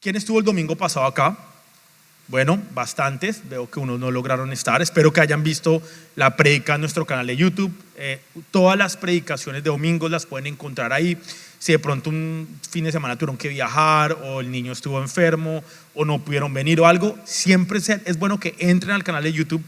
¿Quién estuvo el domingo pasado acá? Bueno, bastantes. Veo que unos no lograron estar. Espero que hayan visto la prédica en nuestro canal de YouTube. Todas las predicaciones de domingo las pueden encontrar ahí. Si de pronto un fin de semana tuvieron que viajar, o el niño estuvo enfermo, o no pudieron venir o algo, siempre es bueno que entren al canal de YouTube,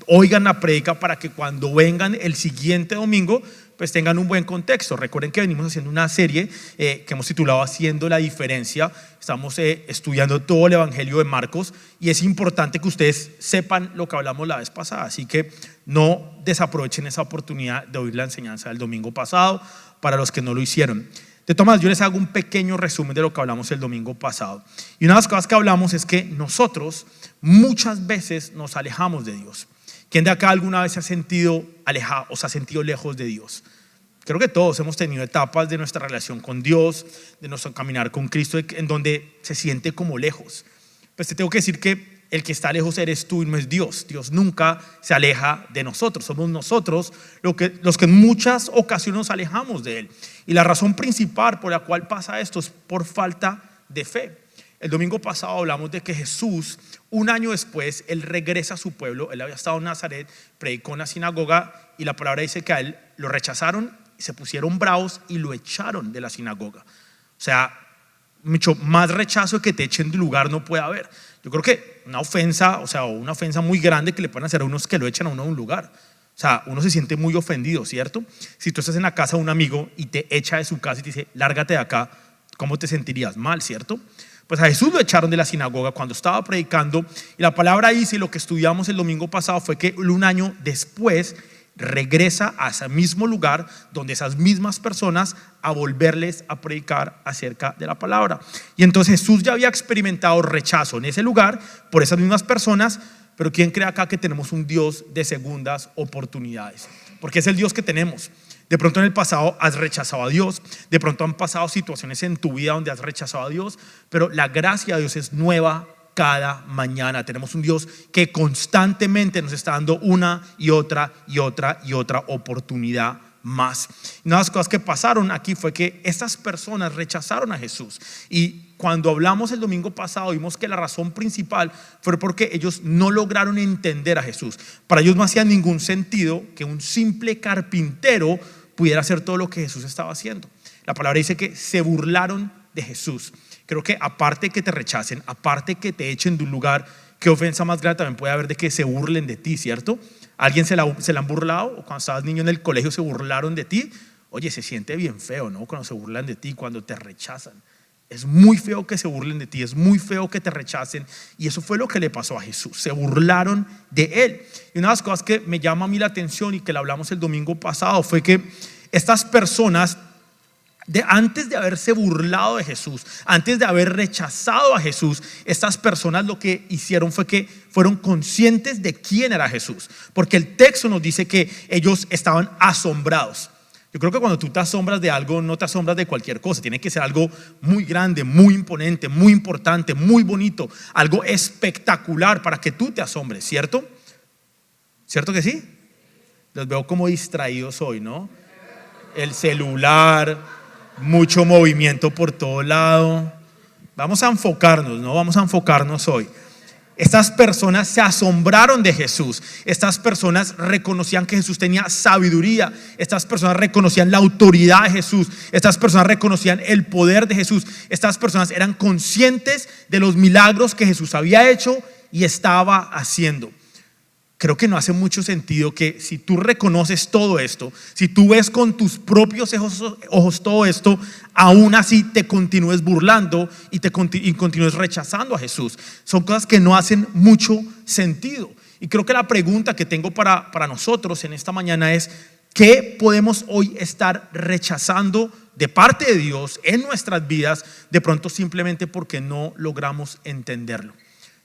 oigan la prédica para que cuando vengan el siguiente domingo pues tengan un buen contexto. Recuerden que venimos haciendo una serie que hemos titulado Haciendo la Diferencia. Estamos estudiando todo el Evangelio de Marcos y es importante que ustedes sepan lo que hablamos la vez pasada, así que no desaprovechen esa oportunidad de oír la enseñanza del domingo pasado para los que no lo hicieron. De todas maneras, yo les hago un pequeño resumen de lo que hablamos el domingo pasado. Y una de las cosas que hablamos es que nosotros muchas veces nos alejamos de Dios. ¿Quién de acá alguna vez se ha sentido alejado o se ha sentido lejos de Dios? Creo que todos hemos tenido etapas de nuestra relación con Dios, de nuestro caminar con Cristo, en donde se siente como lejos. Pues te tengo que decir que el que está lejos eres tú y no es Dios. Dios nunca se aleja de nosotros. Somos nosotros los que en muchas ocasiones nos alejamos de Él. Y la razón principal por la cual pasa esto es por falta de fe. El domingo pasado hablamos de que Jesús, un año después, Él regresa a su pueblo. Él había estado en Nazaret, predicó en la sinagoga y la palabra dice que a Él lo rechazaron, se pusieron bravos y lo echaron de la sinagoga. O sea, mucho más rechazo que te echen de lugar no puede haber. Yo creo que una ofensa muy grande que le pueden hacer a unos que lo echan a uno de un lugar. O sea, uno se siente muy ofendido, ¿cierto? Si tú estás en la casa de un amigo y te echa de su casa y te dice, lárgate de acá, ¿cómo te sentirías? Mal, ¿cierto? Pues a Jesús lo echaron de la sinagoga cuando estaba predicando, y la palabra dice, y lo que estudiamos el domingo pasado fue que un año después regresa a ese mismo lugar donde esas mismas personas a volverles a predicar acerca de la palabra. Y entonces Jesús ya había experimentado rechazo en ese lugar por esas mismas personas, pero ¿quién cree acá que tenemos un Dios de segundas oportunidades? Porque es el Dios que tenemos. De pronto en el pasado has rechazado a Dios, de pronto han pasado situaciones en tu vida donde has rechazado a Dios, pero la gracia de Dios es nueva cada mañana. Tenemos un Dios que constantemente nos está dando una y otra oportunidad más. Una de las cosas que pasaron aquí fue que estas personas rechazaron a Jesús, y cuando hablamos el domingo pasado vimos que la razón principal fue porque ellos no lograron entender a Jesús. Para ellos no hacía ningún sentido que un simple carpintero pudiera hacer todo lo que Jesús estaba haciendo. La palabra dice que se burlaron de Jesús. Creo que aparte que te rechacen, aparte que te echen de un lugar, qué ofensa más grande también puede haber de que se burlen de ti, ¿cierto? ¿Alguien se la han burlado? O cuando estabas niño en el colegio se burlaron de ti. Oye, se siente bien feo, ¿no? Cuando se burlan de ti, cuando te rechazan. Es muy feo que se burlen de ti, es muy feo que te rechacen, y eso fue lo que le pasó a Jesús. Se burlaron de Él. Y una de las cosas que me llama a mí la atención y que la hablamos el domingo pasado fue que estas personas, antes de haberse burlado de Jesús, antes de haber rechazado a Jesús, estas personas lo que hicieron fue que fueron conscientes de quién era Jesús, porque el texto nos dice que ellos estaban asombrados. Yo creo que cuando tú te asombras de algo, no te asombras de cualquier cosa. Tiene que ser algo muy grande, muy imponente, muy importante, muy bonito, algo espectacular para que tú te asombres, ¿cierto? ¿Cierto que sí? Los veo como distraídos hoy, ¿no? El celular, mucho movimiento por todo lado. Vamos a enfocarnos, ¿no? Vamos a enfocarnos hoy. Estas personas se asombraron de Jesús. Estas personas reconocían que Jesús tenía sabiduría. Estas personas reconocían la autoridad de Jesús. Estas personas reconocían el poder de Jesús. Estas personas eran conscientes de los milagros que Jesús había hecho y estaba haciendo. Creo que no hace mucho sentido que si tú reconoces todo esto, si tú ves con tus propios ojos todo esto, aún así te continúes burlando y continúes rechazando a Jesús. Son cosas que no hacen mucho sentido. Y creo que la pregunta que tengo para nosotros en esta mañana es: ¿qué podemos hoy estar rechazando de parte de Dios en nuestras vidas, de pronto simplemente porque no logramos entenderlo?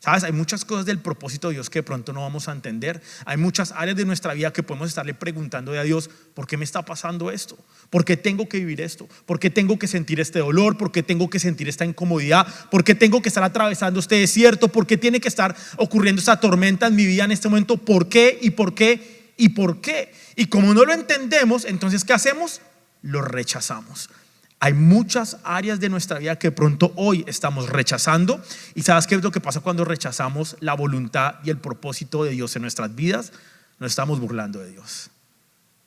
¿Sabes? Hay muchas cosas del propósito de Dios que de pronto no vamos a entender. Hay muchas áreas de nuestra vida que podemos estarle preguntando a Dios: ¿por qué me está pasando esto? ¿Por qué tengo que vivir esto? ¿Por qué tengo que sentir este dolor? ¿Por qué tengo que sentir esta incomodidad? ¿Por qué tengo que estar atravesando este desierto? ¿Por qué tiene que estar ocurriendo esta tormenta en mi vida en este momento? ¿Por qué? ¿Y por qué? ¿Y por qué? Y como no lo entendemos, entonces ¿qué hacemos? Lo rechazamos. Hay muchas áreas de nuestra vida que de pronto hoy estamos rechazando. ¿Y sabes qué es lo que pasa cuando rechazamos la voluntad y el propósito de Dios en nuestras vidas? Nos estamos burlando de Dios.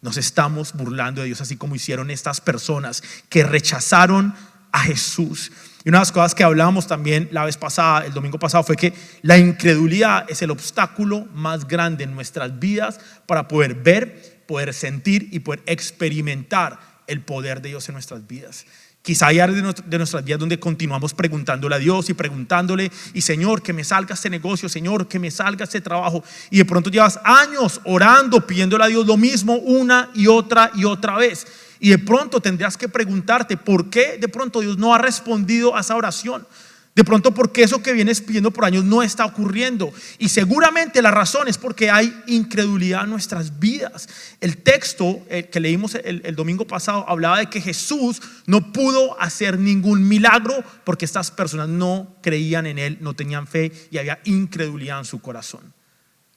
Nos estamos burlando de Dios, así como hicieron estas personas que rechazaron a Jesús. Y una de las cosas que hablábamos también la vez pasada, el domingo pasado, fue que la incredulidad es el obstáculo más grande en nuestras vidas para poder ver, poder sentir y poder experimentar el poder de Dios en nuestras vidas. Quizá hay áreas de nuestras vidas donde continuamos preguntándole a Dios y preguntándole, y Señor, que me salga este negocio, Señor, que me salga este trabajo, y de pronto llevas años orando, pidiéndole a Dios lo mismo una y otra vez, y de pronto tendrías que preguntarte por qué de pronto Dios no ha respondido a esa oración. De pronto porque eso que vienes pidiendo por años no está ocurriendo, y seguramente la razón es porque hay incredulidad en nuestras vidas. El texto que leímos el domingo pasado hablaba de que Jesús no pudo hacer ningún milagro porque estas personas no creían en Él, no tenían fe y había incredulidad en su corazón.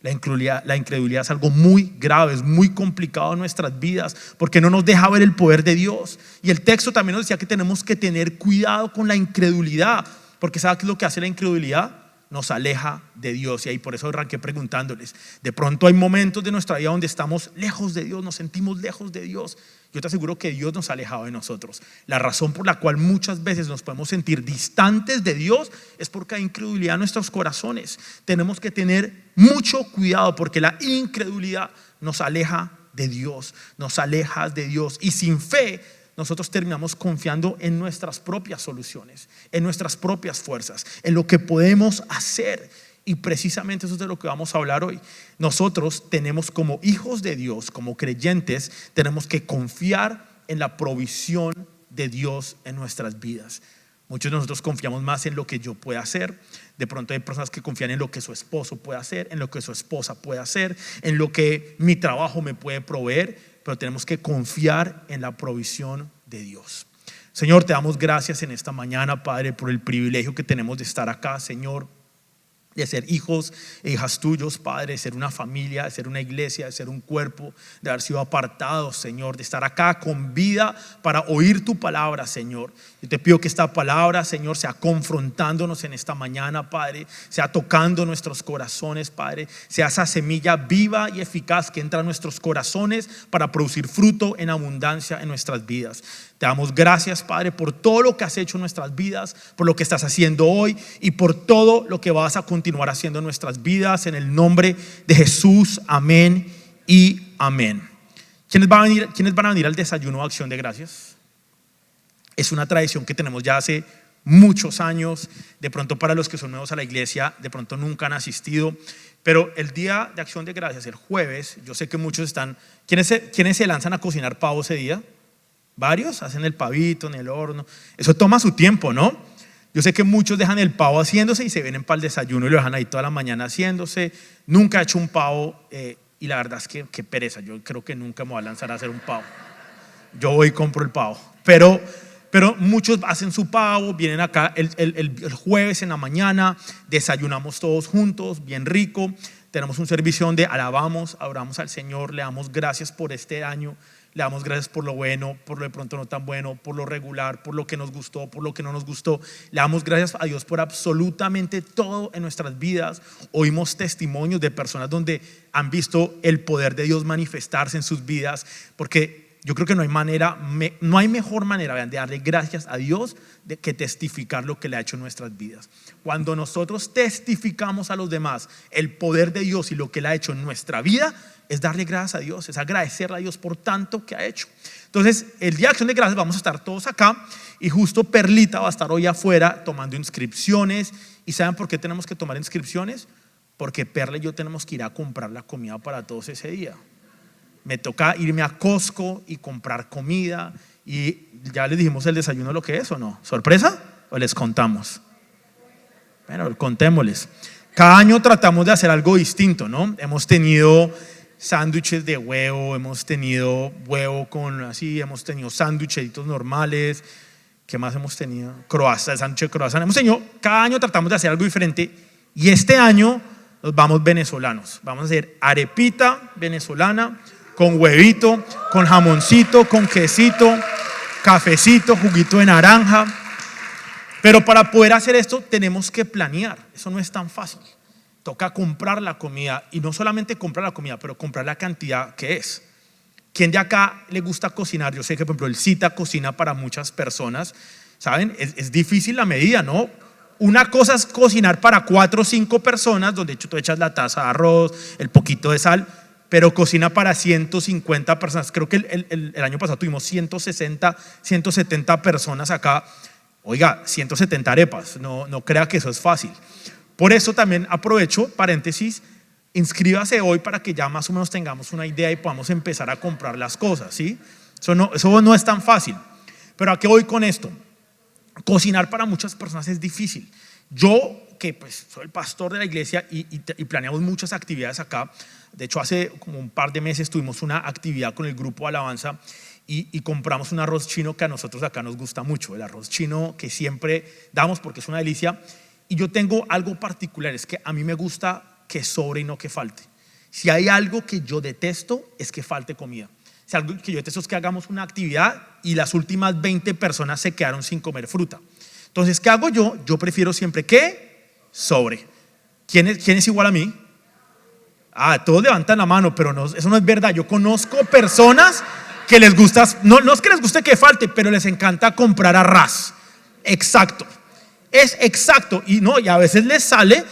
La incredulidad es algo muy grave, es muy complicado en nuestras vidas porque no nos deja ver el poder de Dios. Y el texto también nos decía que tenemos que tener cuidado con la incredulidad, porque ¿sabe qué es lo que hace la incredulidad? Nos aleja de Dios. Y ahí por eso arranqué preguntándoles. De pronto hay momentos de nuestra vida donde estamos lejos de Dios, nos sentimos lejos de Dios. Yo te aseguro que Dios nos ha alejado de nosotros. La razón por la cual muchas veces nos podemos sentir distantes de Dios es porque hay incredulidad en nuestros corazones. Tenemos que tener mucho cuidado porque la incredulidad nos aleja de Dios, nos aleja de Dios. Y sin fe nosotros terminamos confiando en nuestras propias soluciones, en nuestras propias fuerzas, en lo que podemos hacer. Y precisamente eso es de lo que vamos a hablar hoy. Nosotros tenemos, como hijos de Dios, como creyentes, tenemos que confiar en la provisión de Dios en nuestras vidas. Muchos de nosotros confiamos más en lo que yo pueda hacer. De pronto hay personas que confían en lo que su esposo puede hacer, en lo que su esposa puede hacer, en lo que mi trabajo me puede proveer. Pero tenemos que confiar en la provisión de Dios. Señor, te damos gracias en esta mañana, Padre, por el privilegio que tenemos de estar acá, Señor, de ser hijos e hijas tuyos, Padre, de ser una familia, de ser una iglesia, de ser un cuerpo, de haber sido apartados, Señor, de estar acá con vida para oír tu palabra, Señor. Yo te pido que esta palabra, Señor, sea confrontándonos en esta mañana, Padre, sea tocando nuestros corazones, Padre, sea esa semilla viva y eficaz que entra a nuestros corazones para producir fruto en abundancia en nuestras vidas. Te damos gracias, Padre, por todo lo que has hecho en nuestras vidas, por lo que estás haciendo hoy y por todo lo que vas a continuar haciendo en nuestras vidas. En el nombre de Jesús, amén y amén. ¿Quiénes van a venir al desayuno de Acción de Gracias? Es una tradición que tenemos ya hace muchos años. De pronto para los que son nuevos a la iglesia, de pronto nunca han asistido. Pero el día de Acción de Gracias, el jueves, yo sé que muchos están. ¿Quiénes se lanzan a cocinar pavo ese día? Varios hacen el pavito en el horno. Eso toma su tiempo, ¿no? Yo sé que muchos dejan el pavo haciéndose y se vienen para el desayuno y lo dejan ahí toda la mañana haciéndose. Nunca he hecho un pavo y la verdad es que qué pereza. Yo creo que nunca me voy a lanzar a hacer un pavo. Yo voy y compro el pavo. Pero muchos hacen su pavo, vienen acá el jueves en la mañana, desayunamos todos juntos, bien rico. Tenemos un servicio donde alabamos, adoramos al Señor, le damos gracias por este año. Le damos gracias por lo bueno, por lo de pronto no tan bueno, por lo regular, por lo que nos gustó, por lo que no nos gustó. Le damos gracias a Dios por absolutamente todo en nuestras vidas. Oímos testimonios de personas donde han visto el poder de Dios manifestarse en sus vidas, porque yo creo que no hay mejor manera de darle gracias a Dios que testificar lo que le ha hecho en nuestras vidas. Cuando nosotros testificamos a los demás el poder de Dios y lo que le ha hecho en nuestra vida, es darle gracias a Dios, es agradecerle a Dios por tanto que ha hecho. Entonces, el día de Acción de Gracias vamos a estar todos acá y justo Perlita va a estar hoy afuera tomando inscripciones. ¿Y saben por qué tenemos que tomar inscripciones? Porque Perla y yo tenemos que ir a comprar la comida para todos ese día. Me toca irme a Costco y comprar comida. Y ya les dijimos el desayuno lo que es, ¿o no? ¿Sorpresa? ¿O les contamos? Bueno, contémosles. Cada año tratamos de hacer algo distinto, ¿no? Hemos tenido sándwiches de huevo, hemos tenido huevo con así, hemos tenido sándwichitos normales. ¿Qué más hemos tenido? Croissant, sándwich de croissant. Cada año tratamos de hacer algo diferente. Y este año nos vamos venezolanos. Vamos a hacer arepita venezolana con huevito, con jamoncito, con quesito, cafecito, juguito de naranja. Pero para poder hacer esto tenemos que planear. Eso no es tan fácil. Toca comprar la comida, y no solamente comprar la comida, pero comprar la cantidad que es. ¿Quién de acá le gusta cocinar? Yo sé que, por ejemplo, el Cita cocina para muchas personas. ¿Saben? Es difícil la medida, ¿no? Una cosa es cocinar para 4 o 5 personas, donde tú echas la taza de arroz, el poquito de sal, pero cocina para 150 personas. Creo que el año pasado tuvimos 160, 170 personas acá. Oiga, 170 arepas, no crea que eso es fácil. Por eso también aprovecho, paréntesis, inscríbase hoy para que ya más o menos tengamos una idea y podamos empezar a comprar las cosas, ¿sí? Eso no es tan fácil. Pero ¿a qué voy con esto? Cocinar para muchas personas es difícil. Yo, que pues soy el pastor de la iglesia y planeamos muchas actividades acá. De hecho, hace como un par de meses tuvimos una actividad con el grupo Alabanza y compramos un arroz chino que a nosotros acá nos gusta mucho. El arroz chino que siempre damos porque es una delicia. Y yo tengo algo particular, es que a mí me gusta que sobre y no que falte. Si hay algo que yo detesto, es que falte comida. Si algo que yo detesto es que hagamos una actividad y las últimas 20 personas se quedaron sin comer fruta. Entonces, ¿qué hago yo? Yo prefiero siempre que sobre. ¿Quién es igual a mí? Todos levantan la mano, pero no, eso no es verdad. Yo conozco personas que les gusta, no es que les guste que falte, pero les encanta comprar a ras. Exacto. Es exacto. Y a veces les sale,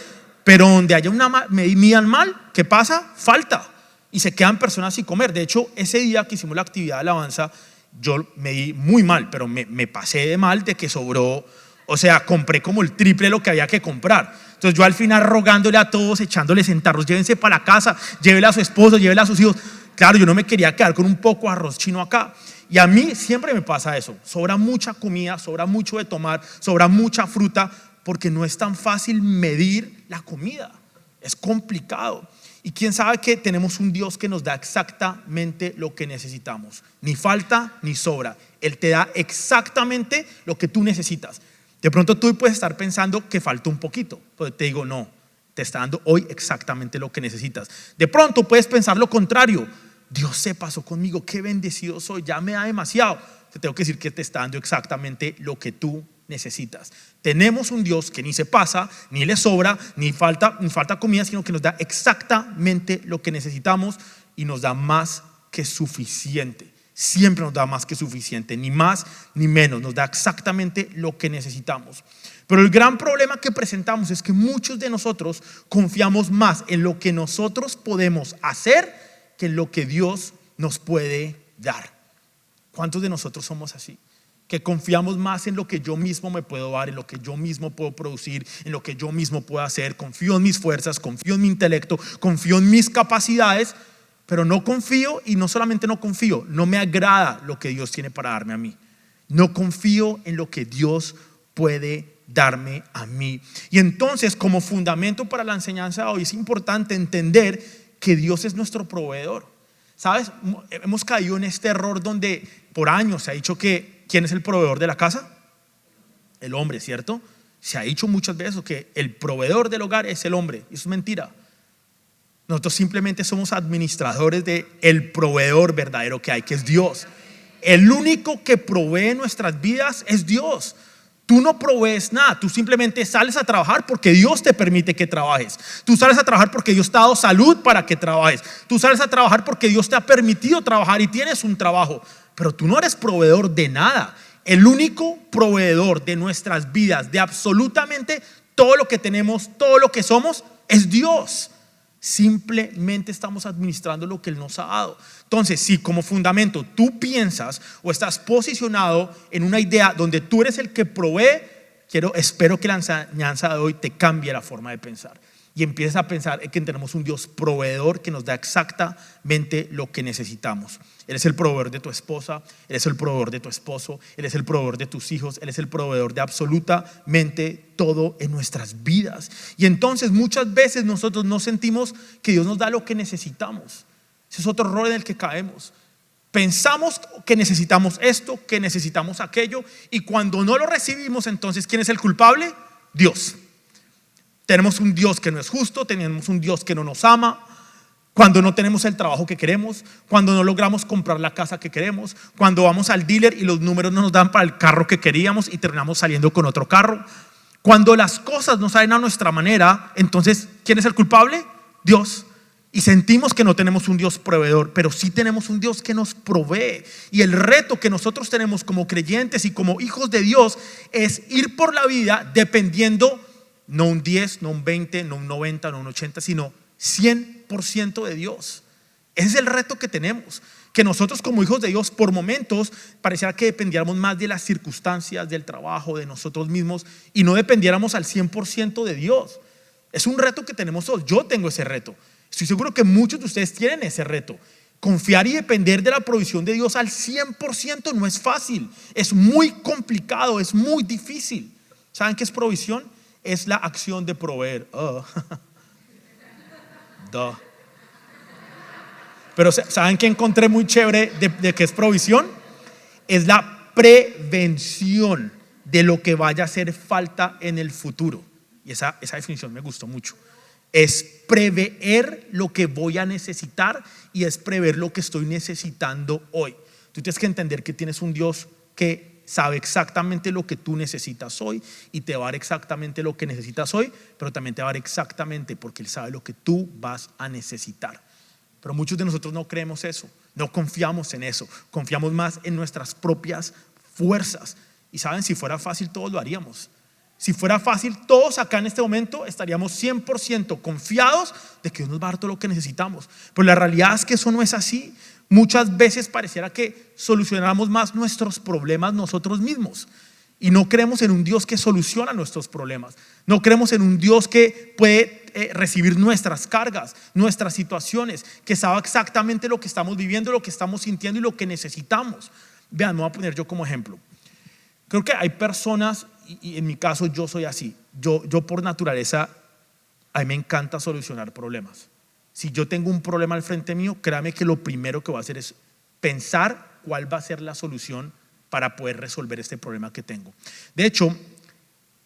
pero donde haya midan mal, ¿qué pasa? Falta. Y se quedan personas sin comer. De hecho, ese día que hicimos la actividad de alabanza, yo me di muy mal, pero me pasé de mal de que sobró. O sea, compré como el triple de lo que había que comprar. Entonces yo al final rogándole a todos, echándoles en tarros, llévense para la casa, llévele a su esposo, llévele a sus hijos. Claro, yo no me quería quedar con un poco de arroz chino acá. Y a mí siempre me pasa eso. Sobra mucha comida, sobra mucho de tomar, sobra mucha fruta, porque no es tan fácil medir la comida. Es complicado. Y quién sabe que tenemos un Dios que nos da exactamente lo que necesitamos. Ni falta ni sobra. Él te da exactamente lo que tú necesitas. De pronto tú puedes estar pensando que falta un poquito, pero te digo no, te está dando hoy exactamente lo que necesitas. De pronto puedes pensar lo contrario. Dios se pasó conmigo, qué bendecido soy, ya me da demasiado. Te tengo que decir que te está dando exactamente lo que tú necesitas. Tenemos un Dios que ni se pasa, ni le sobra, ni falta comida, sino que nos da exactamente lo que necesitamos y nos da más que suficiente. Siempre nos da más que suficiente, ni más ni menos, nos da exactamente lo que necesitamos. Pero el gran problema que presentamos es que muchos de nosotros confiamos más en lo que nosotros podemos hacer que en lo que Dios nos puede dar. ¿Cuántos de nosotros somos así? Que confiamos más en lo que yo mismo me puedo dar, en lo que yo mismo puedo producir, en lo que yo mismo puedo hacer. Confío en mis fuerzas, confío en mi intelecto, confío en mis capacidades, pero no confío, y no solamente no confío, no me agrada lo que Dios tiene para darme a mí. No confío en lo que Dios puede darme a mí. Y entonces, como fundamento para la enseñanza de hoy, es importante entender que Dios es nuestro proveedor. ¿Sabes? Hemos caído en este error donde por años se ha dicho que ¿quién es el proveedor de la casa? El hombre, ¿cierto? Se ha dicho muchas veces que el proveedor del hogar es el hombre. Eso es mentira. Nosotros simplemente somos administradores del proveedor verdadero que hay, que es Dios. El único que provee nuestras vidas es Dios. Tú no provees nada, tú simplemente sales a trabajar porque Dios te permite que trabajes. Tú sales a trabajar porque Dios te ha dado salud para que trabajes. Tú sales a trabajar porque Dios te ha permitido trabajar y tienes un trabajo. Pero tú no eres proveedor de nada. El único proveedor de nuestras vidas, de absolutamente todo lo que tenemos, todo lo que somos, es Dios. Simplemente estamos administrando lo que Él nos ha dado. Entonces, si como fundamento tú piensas o estás posicionado en una idea donde tú eres el que provee, espero que la enseñanza de hoy te cambie la forma de pensar y empieces a pensar que tenemos un Dios proveedor que nos da exactamente lo que necesitamos. Él es el proveedor de tu esposa, Él es el proveedor de tu esposo, Él es el proveedor de tus hijos, Él es el proveedor de absolutamente todo en nuestras vidas. Y entonces muchas veces nosotros no sentimos que Dios nos da lo que necesitamos. Ese es otro error en el que caemos. Pensamos que necesitamos esto, que necesitamos aquello, y cuando no lo recibimos, entonces ¿quién es el culpable? Dios. Tenemos un Dios que no es justo, tenemos un Dios que no nos ama. Cuando no tenemos el trabajo que queremos, cuando no logramos comprar la casa que queremos, cuando vamos al dealer y los números no nos dan para el carro que queríamos y terminamos saliendo con otro carro. Cuando las cosas no salen a nuestra manera, entonces, ¿quién es el culpable? Dios. Y sentimos que no tenemos un Dios proveedor, pero sí tenemos un Dios que nos provee. Y el reto que nosotros tenemos como creyentes y como hijos de Dios es ir por la vida dependiendo, no un 10, no un 20, no un 90, no un 80, sino 100% de Dios. Ese es el reto que tenemos, que nosotros como hijos de Dios por momentos pareciera que dependiéramos más de las circunstancias, del trabajo, de nosotros mismos y no dependiéramos al 100% de Dios. Es un reto que tenemos todos. Yo tengo ese reto. Estoy seguro que muchos de ustedes tienen ese reto. Confiar y depender de la provisión de Dios al 100% no es fácil. Es muy complicado, es muy difícil. ¿Saben qué es provisión? Es la acción de proveer. Pero ¿saben qué encontré muy chévere de qué es provisión? Es la prevención de lo que vaya a hacer falta en el futuro. Y esa definición me gustó mucho. Es prever lo que voy a necesitar y es prever lo que estoy necesitando hoy. Tú tienes que entender que tienes un Dios que sabe exactamente lo que tú necesitas hoy y te va a dar exactamente lo que necesitas hoy, pero también te va a dar exactamente porque Él sabe lo que tú vas a necesitar. Pero muchos de nosotros no creemos eso, no confiamos en eso, confiamos más en nuestras propias fuerzas. Y saben, si fuera fácil todos lo haríamos. Si fuera fácil, todos acá en este momento estaríamos 100% confiados de que Dios nos va a dar todo lo que necesitamos. Pero la realidad es que eso no es así. Muchas veces pareciera que solucionamos más nuestros problemas nosotros mismos. Y no creemos en un Dios que soluciona nuestros problemas. No creemos en un Dios que puede recibir nuestras cargas, nuestras situaciones, que sabe exactamente lo que estamos viviendo, lo que estamos sintiendo y lo que necesitamos. Vean, me voy a poner yo como ejemplo. Creo que hay personas, y en mi caso yo soy así, yo por naturaleza, a mí me encanta solucionar problemas. Si yo tengo un problema al frente mío, créame que lo primero que voy a hacer es pensar cuál va a ser la solución para poder resolver este problema que tengo. De hecho,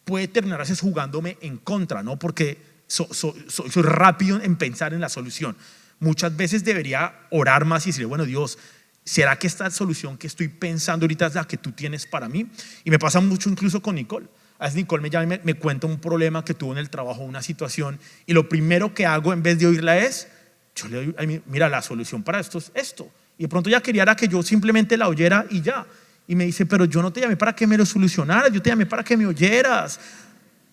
puede terminar a veces jugándome en contra, ¿no? Porque soy rápido en pensar en la solución. Muchas veces debería orar más y decir, bueno, Dios, ¿será que esta solución que estoy pensando ahorita es la que tú tienes para mí? Y me pasa mucho incluso con Nicole. A veces Nicole me llama y me cuenta un problema que tuvo en el trabajo, una situación, y lo primero que hago en vez de oírla es, yo le doy, mira, la solución para esto es esto. Y de pronto ella quería que yo simplemente la oyera y ya. Y me dice, pero yo no te llamé para que me lo solucionaras, yo te llamé para que me oyeras.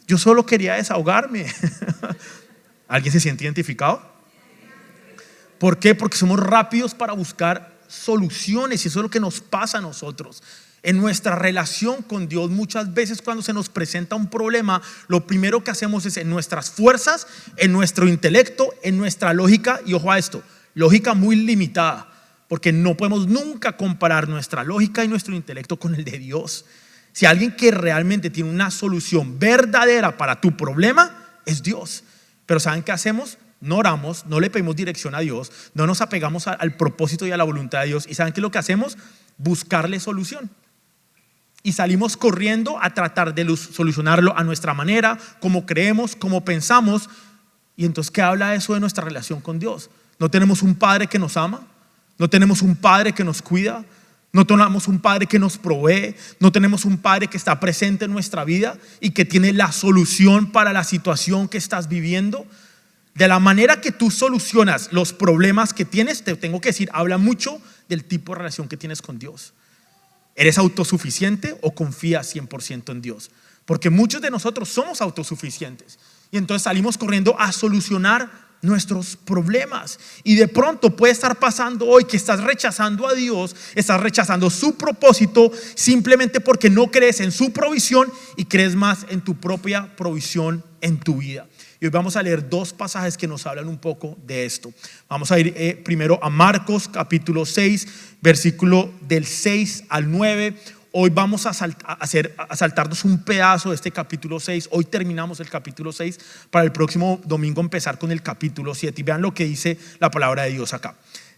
Yo solo quería desahogarme. ¿Alguien se siente identificado? ¿Por qué? Porque somos rápidos para buscar soluciones y eso es lo que nos pasa a nosotros. En nuestra relación con Dios, muchas veces cuando se nos presenta un problema, lo primero que hacemos es en nuestras fuerzas, en nuestro intelecto, en nuestra lógica, y ojo a esto, lógica muy limitada, porque no podemos nunca comparar nuestra lógica y nuestro intelecto con el de Dios. Si alguien que realmente tiene una solución verdadera para tu problema, es Dios. Pero ¿saben qué hacemos? No oramos, no le pedimos dirección a Dios, no nos apegamos al propósito y a la voluntad de Dios. ¿Y saben qué es lo que hacemos? Buscarle solución. Y salimos corriendo a tratar de solucionarlo a nuestra manera, como creemos, como pensamos. Y entonces, ¿qué habla eso de nuestra relación con Dios? ¿No tenemos un Padre que nos ama? ¿No tenemos un Padre que nos cuida? ¿No tenemos un Padre que nos provee? ¿No tenemos un Padre que está presente en nuestra vida y que tiene la solución para la situación que estás viviendo? De la manera que tú solucionas los problemas que tienes, te tengo que decir, habla mucho del tipo de relación que tienes con Dios. ¿Eres autosuficiente o confías 100% en Dios? Porque muchos de nosotros somos autosuficientes y entonces salimos corriendo a solucionar nuestros problemas. Y de pronto puede estar pasando hoy que estás rechazando a Dios, estás rechazando su propósito simplemente porque no crees en su provisión y crees más en tu propia provisión en tu vida. Y hoy vamos a leer dos pasajes que nos hablan un poco de esto. Vamos a ir primero a Marcos capítulo 6, versículo del 6 al 9. Hoy vamos a saltarnos un pedazo de este capítulo 6. Hoy terminamos el capítulo 6 para el próximo domingo empezar con el capítulo 7. Y vean lo que dice la palabra de Dios acá.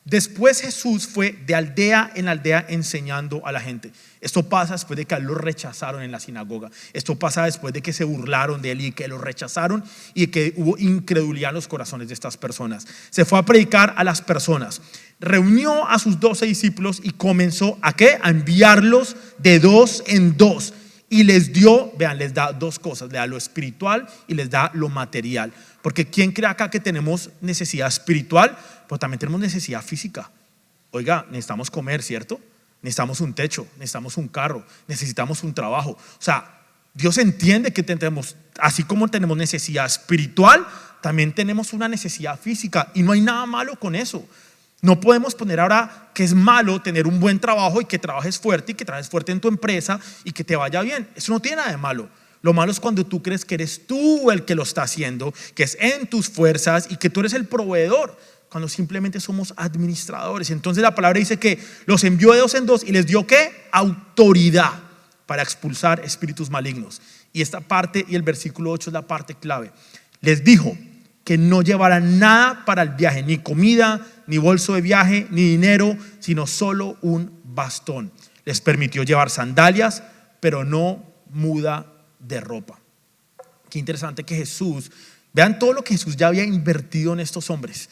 Después Jesús fue de aldea en aldea enseñando a la gente. Esto pasa después de que a él lo rechazaron en la sinagoga. Esto pasa después de que se burlaron de él y que lo rechazaron y que hubo incredulidad en los corazones de estas personas. Se fue a predicar a las personas. Reunió a sus 12 discípulos y comenzó ¿a qué? A enviarlos de dos en dos. Y les dio, vean, les da dos cosas, le da lo espiritual y les da lo material. Porque ¿quién cree acá que tenemos necesidad espiritual? Pero también tenemos necesidad física. Oiga, necesitamos comer, ¿cierto? Necesitamos un techo, necesitamos un carro, necesitamos un trabajo. O sea, Dios entiende que tenemos, así como tenemos necesidad espiritual, también tenemos una necesidad física. Y no hay nada malo con eso. No podemos poner ahora que es malo tener un buen trabajo y que trabajes fuerte y que trabajes fuerte en tu empresa y que te vaya bien. Eso no tiene nada de malo. Lo malo es cuando tú crees que eres tú el que lo está haciendo, que es en tus fuerzas y que tú eres el proveedor, cuando simplemente somos administradores. Entonces la palabra dice que los envió de dos en dos y les dio ¿qué? Autoridad para expulsar espíritus malignos. Y esta parte y el versículo 8 es la parte clave. Les dijo que no llevaran nada para el viaje, ni comida, ni bolso de viaje, ni dinero, sino solo un bastón. Les permitió llevar sandalias, pero no muda de ropa. Qué interesante que Jesús, vean todo lo que Jesús ya había invertido en estos hombres.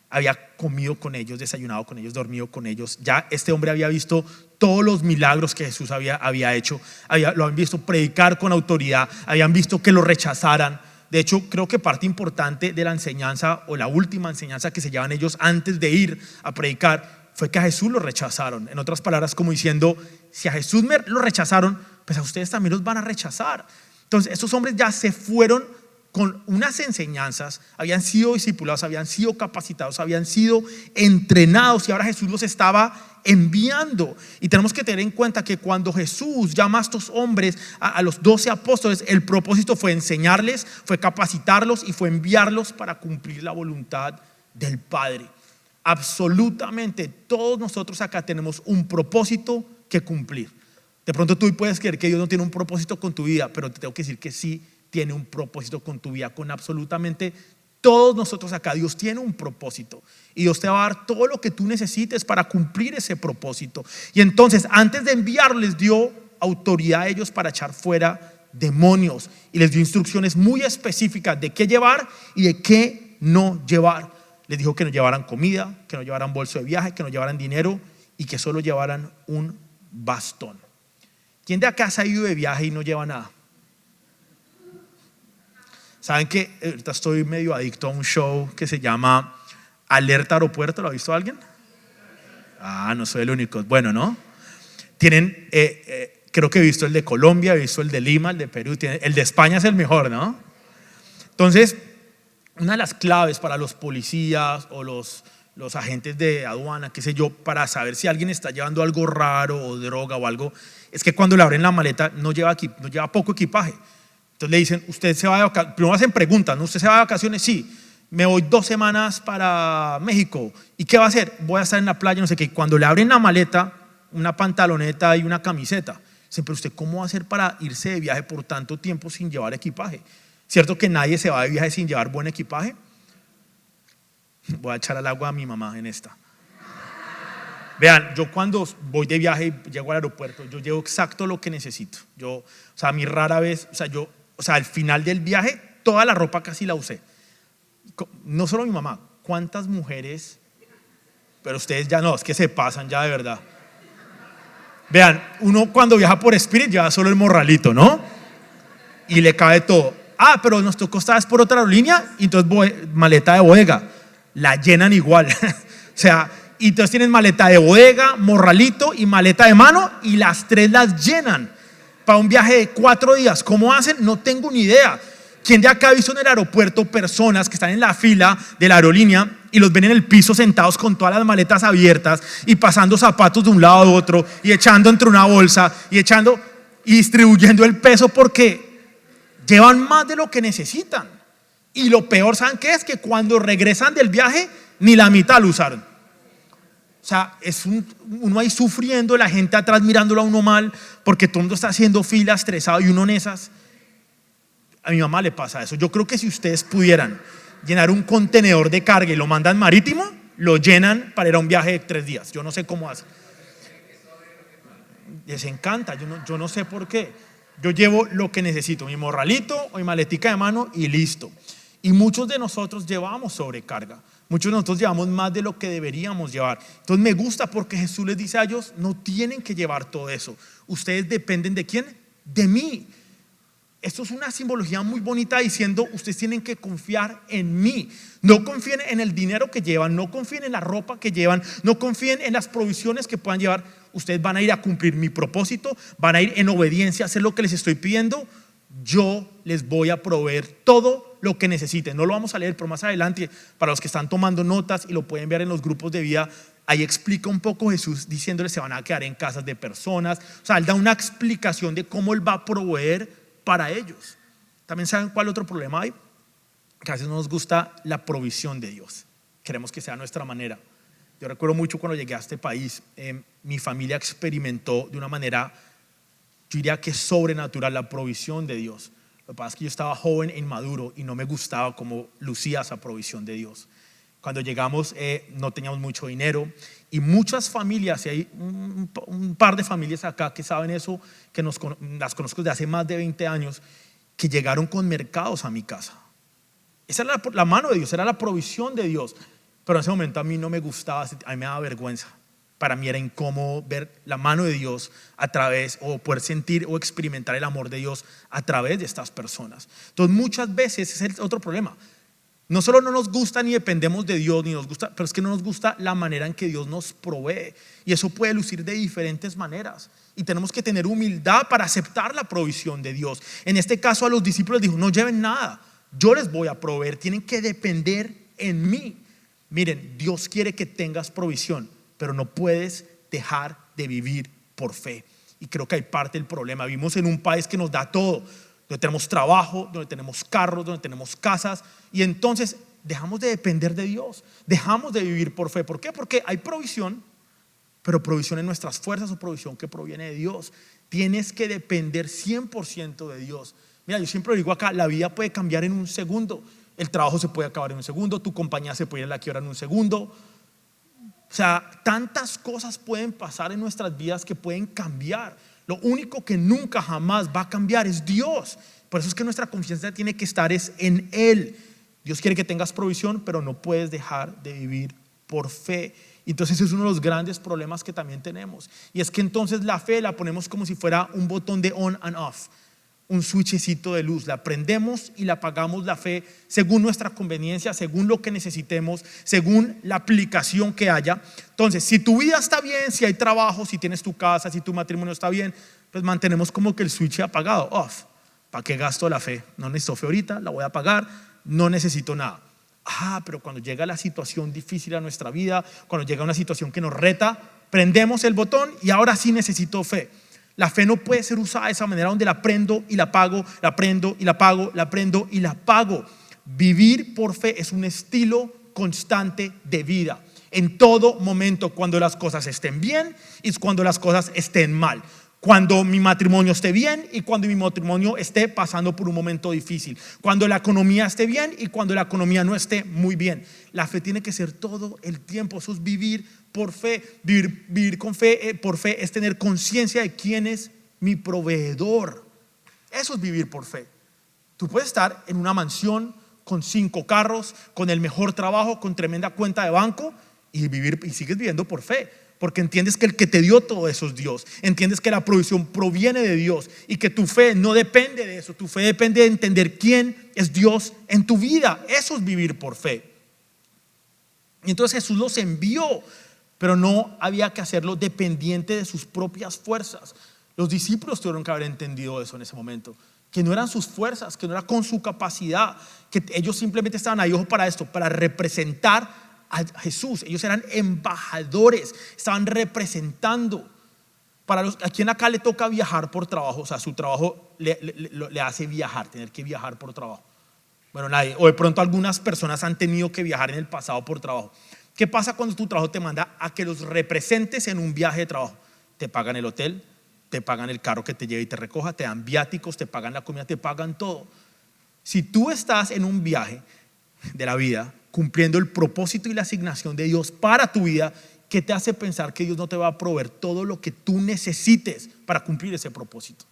Había comido con ellos, desayunado con ellos, dormido con ellos. Ya este hombre había visto todos los milagros que Jesús había hecho. Lo habían visto predicar con autoridad, habían visto que lo rechazaran. De hecho, creo que parte importante de la enseñanza o la última enseñanza que se llevan ellos antes de ir a predicar fue que a Jesús lo rechazaron. En otras palabras, como diciendo, si a Jesús lo rechazaron, pues a ustedes también los van a rechazar. Entonces, estos hombres ya se fueron con unas enseñanzas, habían sido discipulados, habían sido capacitados, habían sido entrenados y ahora Jesús los estaba enviando. Y tenemos que tener en cuenta que cuando Jesús llama a estos hombres, a los 12 apóstoles, el propósito fue enseñarles, fue capacitarlos y fue enviarlos para cumplir la voluntad del Padre. Absolutamente todos nosotros acá tenemos un propósito que cumplir. De pronto tú puedes creer que Dios no tiene un propósito con tu vida, pero te tengo que decir que sí tiene un propósito con tu vida, con absolutamente todos nosotros acá. Dios tiene un propósito y Dios te va a dar todo lo que tú necesites para cumplir ese propósito. Y entonces, antes de enviarlos, les dio autoridad a ellos para echar fuera demonios y les dio instrucciones muy específicas de qué llevar y de qué no llevar. Les dijo que no llevaran comida, que no llevaran bolso de viaje, que no llevaran dinero y que solo llevaran un bastón. ¿Quién de acá se ha ido de viaje y no lleva nada? Saben que ahorita estoy medio adicto a un show que se llama Alerta Aeropuerto. ¿Lo ha visto alguien? No soy el único. Bueno, ¿no? Tienen, creo que he visto el de Colombia, he visto el de Lima, el de Perú. El de España es el mejor, ¿no? Entonces, una de las claves para los policías o los agentes de aduana, qué sé yo, para saber si alguien está llevando algo raro o droga o algo, es que cuando le abren la maleta no lleva poco equipaje. Entonces le dicen, usted se va de vacaciones, primero hacen preguntas, ¿no? ¿Usted se va de vacaciones? Sí, me voy 2 semanas para México. ¿Y qué va a hacer? Voy a estar en la playa, no sé qué. Cuando le abren la maleta, una pantaloneta y una camiseta, dicen, pero usted ¿cómo va a hacer para irse de viaje por tanto tiempo sin llevar equipaje? ¿Cierto que nadie se va de viaje sin llevar buen equipaje? Voy a echar al agua a mi mamá en esta. Vean, yo cuando voy de viaje y llego al aeropuerto, yo llevo exacto lo que necesito. Mi rara vez, al final del viaje, toda la ropa casi la usé. No solo mi mamá, ¿cuántas mujeres? Pero ustedes ya no, es que se pasan ya de verdad. Vean, uno cuando viaja por Spirit lleva solo el morralito, ¿no? Y le cabe todo. Pero nos tocó esta vez por otra aerolínea, y entonces maleta de bodega, la llenan igual. Y entonces tienen maleta de bodega, morralito y maleta de mano, y las 3 las llenan para un viaje de 4 días. ¿Cómo hacen? No tengo ni idea. ¿Quién de acá ha visto en el aeropuerto personas que están en la fila de la aerolínea y los ven en el piso sentados con todas las maletas abiertas y pasando zapatos de un lado a otro y echando entre una bolsa y distribuyendo el peso porque llevan más de lo que necesitan? Y lo peor, ¿saben qué es? Que cuando regresan del viaje ni la mitad lo usaron. Uno ahí sufriendo, la gente atrás mirándolo a uno mal porque todo el mundo está haciendo fila, estresado, y uno en esas. A mi mamá le pasa eso. Yo creo que si ustedes pudieran llenar un contenedor de carga y lo mandan marítimo, lo llenan para ir a un viaje de 3 días. Yo no sé cómo hacen. Les encanta, yo no sé por qué. Yo llevo lo que necesito, mi morralito o mi maletica de mano y listo. Y muchos de nosotros llevamos sobrecarga. Muchos de nosotros llevamos más de lo que deberíamos llevar. Entonces me gusta porque Jesús les dice a ellos, no tienen que llevar todo eso. Ustedes dependen ¿de quién? De mí. Esto es una simbología muy bonita diciendo, ustedes tienen que confiar en mí. No confíen en el dinero que llevan, no confíen en la ropa que llevan, no confíen en las provisiones que puedan llevar. Ustedes van a ir a cumplir mi propósito, van a ir en obediencia a hacer lo que les estoy pidiendo. Yo les voy a proveer todo lo que necesiten. No lo vamos a leer, pero más adelante, para los que están tomando notas y lo pueden ver en los grupos de vida, ahí explica un poco Jesús diciéndoles se van a quedar en casas de personas. O sea, él da una explicación de cómo él va a proveer para ellos. También saben cuál otro problema hay, que a veces no nos gusta la provisión de Dios. Queremos que sea nuestra manera. Yo recuerdo mucho cuando llegué a este país, mi familia experimentó de una manera, yo diría que sobrenatural, la provisión de Dios. Lo que pasa es que yo estaba joven e inmaduro y no me gustaba cómo lucía esa provisión de Dios. Cuando llegamos no teníamos mucho dinero y muchas familias, y hay un par de familias acá que saben eso, que las conozco desde hace más de 20 años, que llegaron con mercados a mi casa. Esa era la mano de Dios, era la provisión de Dios. Pero en ese momento a mí no me gustaba, a mí me daba vergüenza. Para mí era incómodo ver la mano de Dios a través, o poder sentir o experimentar el amor de Dios a través de estas personas. Entonces muchas veces ese es el otro problema. No solo no nos gusta ni dependemos de Dios, ni nos gusta, pero es que no nos gusta la manera en que Dios nos provee. Y eso puede lucir de diferentes maneras. Y tenemos que tener humildad para aceptar la provisión de Dios. En este caso a los discípulos dijo, no lleven nada, yo les voy a proveer, tienen que depender en mí. Miren, Dios quiere que tengas provisión, pero no puedes dejar de vivir por fe. Y creo que hay parte del problema. Vivimos en un país que nos da todo, donde tenemos trabajo, donde tenemos carros, donde tenemos casas, y entonces dejamos de depender de Dios, dejamos de vivir por fe. ¿Por qué? Porque hay provisión, pero provisión en nuestras fuerzas o provisión que proviene de Dios. Tienes que depender 100% de Dios. Mira, yo siempre digo acá, la vida puede cambiar en un segundo. El trabajo se puede acabar en un segundo, tu compañía se puede ir a la quiebra en un segundo. O sea, tantas cosas pueden pasar en nuestras vidas que pueden cambiar. Lo único que nunca jamás va a cambiar es Dios. Por eso es que nuestra confianza tiene que estar en Él. Dios quiere que tengas provisión, pero no puedes dejar de vivir por fe. Entonces es uno de los grandes problemas que también tenemos. Y es que entonces la fe la ponemos como si fuera un botón de on and off, un switchecito de luz. La prendemos y la apagamos la fe según nuestra conveniencia, según lo que necesitemos, según la aplicación que haya. Entonces, si tu vida está bien, si hay trabajo, si tienes tu casa, si tu matrimonio está bien, pues mantenemos como que el switch apagado, off. ¿Para qué gasto la fe? No necesito fe ahorita, la voy a apagar, no necesito nada. Pero cuando llega la situación difícil a nuestra vida, cuando llega una situación que nos reta, prendemos el botón y ahora sí necesito fe. La fe no puede ser usada de esa manera donde la prendo y la apago, la prendo y la apago, la prendo y la apago. Vivir por fe es un estilo constante de vida. En todo momento, cuando las cosas estén bien y cuando las cosas estén mal. Cuando mi matrimonio esté bien y cuando mi matrimonio esté pasando por un momento difícil. Cuando la economía esté bien y cuando la economía no esté muy bien. La fe tiene que ser todo el tiempo. Eso es vivir por fe. Vivir con fe, por fe es tener conciencia de quién es mi proveedor. Eso es vivir por fe. Tú puedes estar en una mansión con 5 carros, con el mejor trabajo, con tremenda cuenta de banco y sigues viviendo por fe. Porque entiendes que el que te dio todo eso es Dios. Entiendes que la provisión proviene de Dios y que tu fe no depende de eso. Tu fe depende de entender quién es Dios en tu vida. Eso es vivir por fe. Y entonces Jesús los envió, pero no había que hacerlo dependiente de sus propias fuerzas. Los discípulos tuvieron que haber entendido eso en ese momento. Que no eran sus fuerzas, que no era con su capacidad, que ellos simplemente estaban ahí, ojo, para esto, para representar a Jesús. Ellos eran embajadores, estaban representando. ¿A quién acá le toca viajar por trabajo? O sea, su trabajo le hace viajar, tener que viajar por trabajo. Bueno, nadie. O de pronto algunas personas han tenido que viajar en el pasado por trabajo. ¿Qué pasa cuando tu trabajo te manda a que los representes en un viaje de trabajo? Te pagan el hotel, te pagan el carro que te lleve y te recoja, te dan viáticos, te pagan la comida, te pagan todo. Si tú estás en un viaje de la vida cumpliendo el propósito y la asignación de Dios para tu vida, ¿qué te hace pensar que Dios no te va a proveer todo lo que tú necesites para cumplir ese propósito?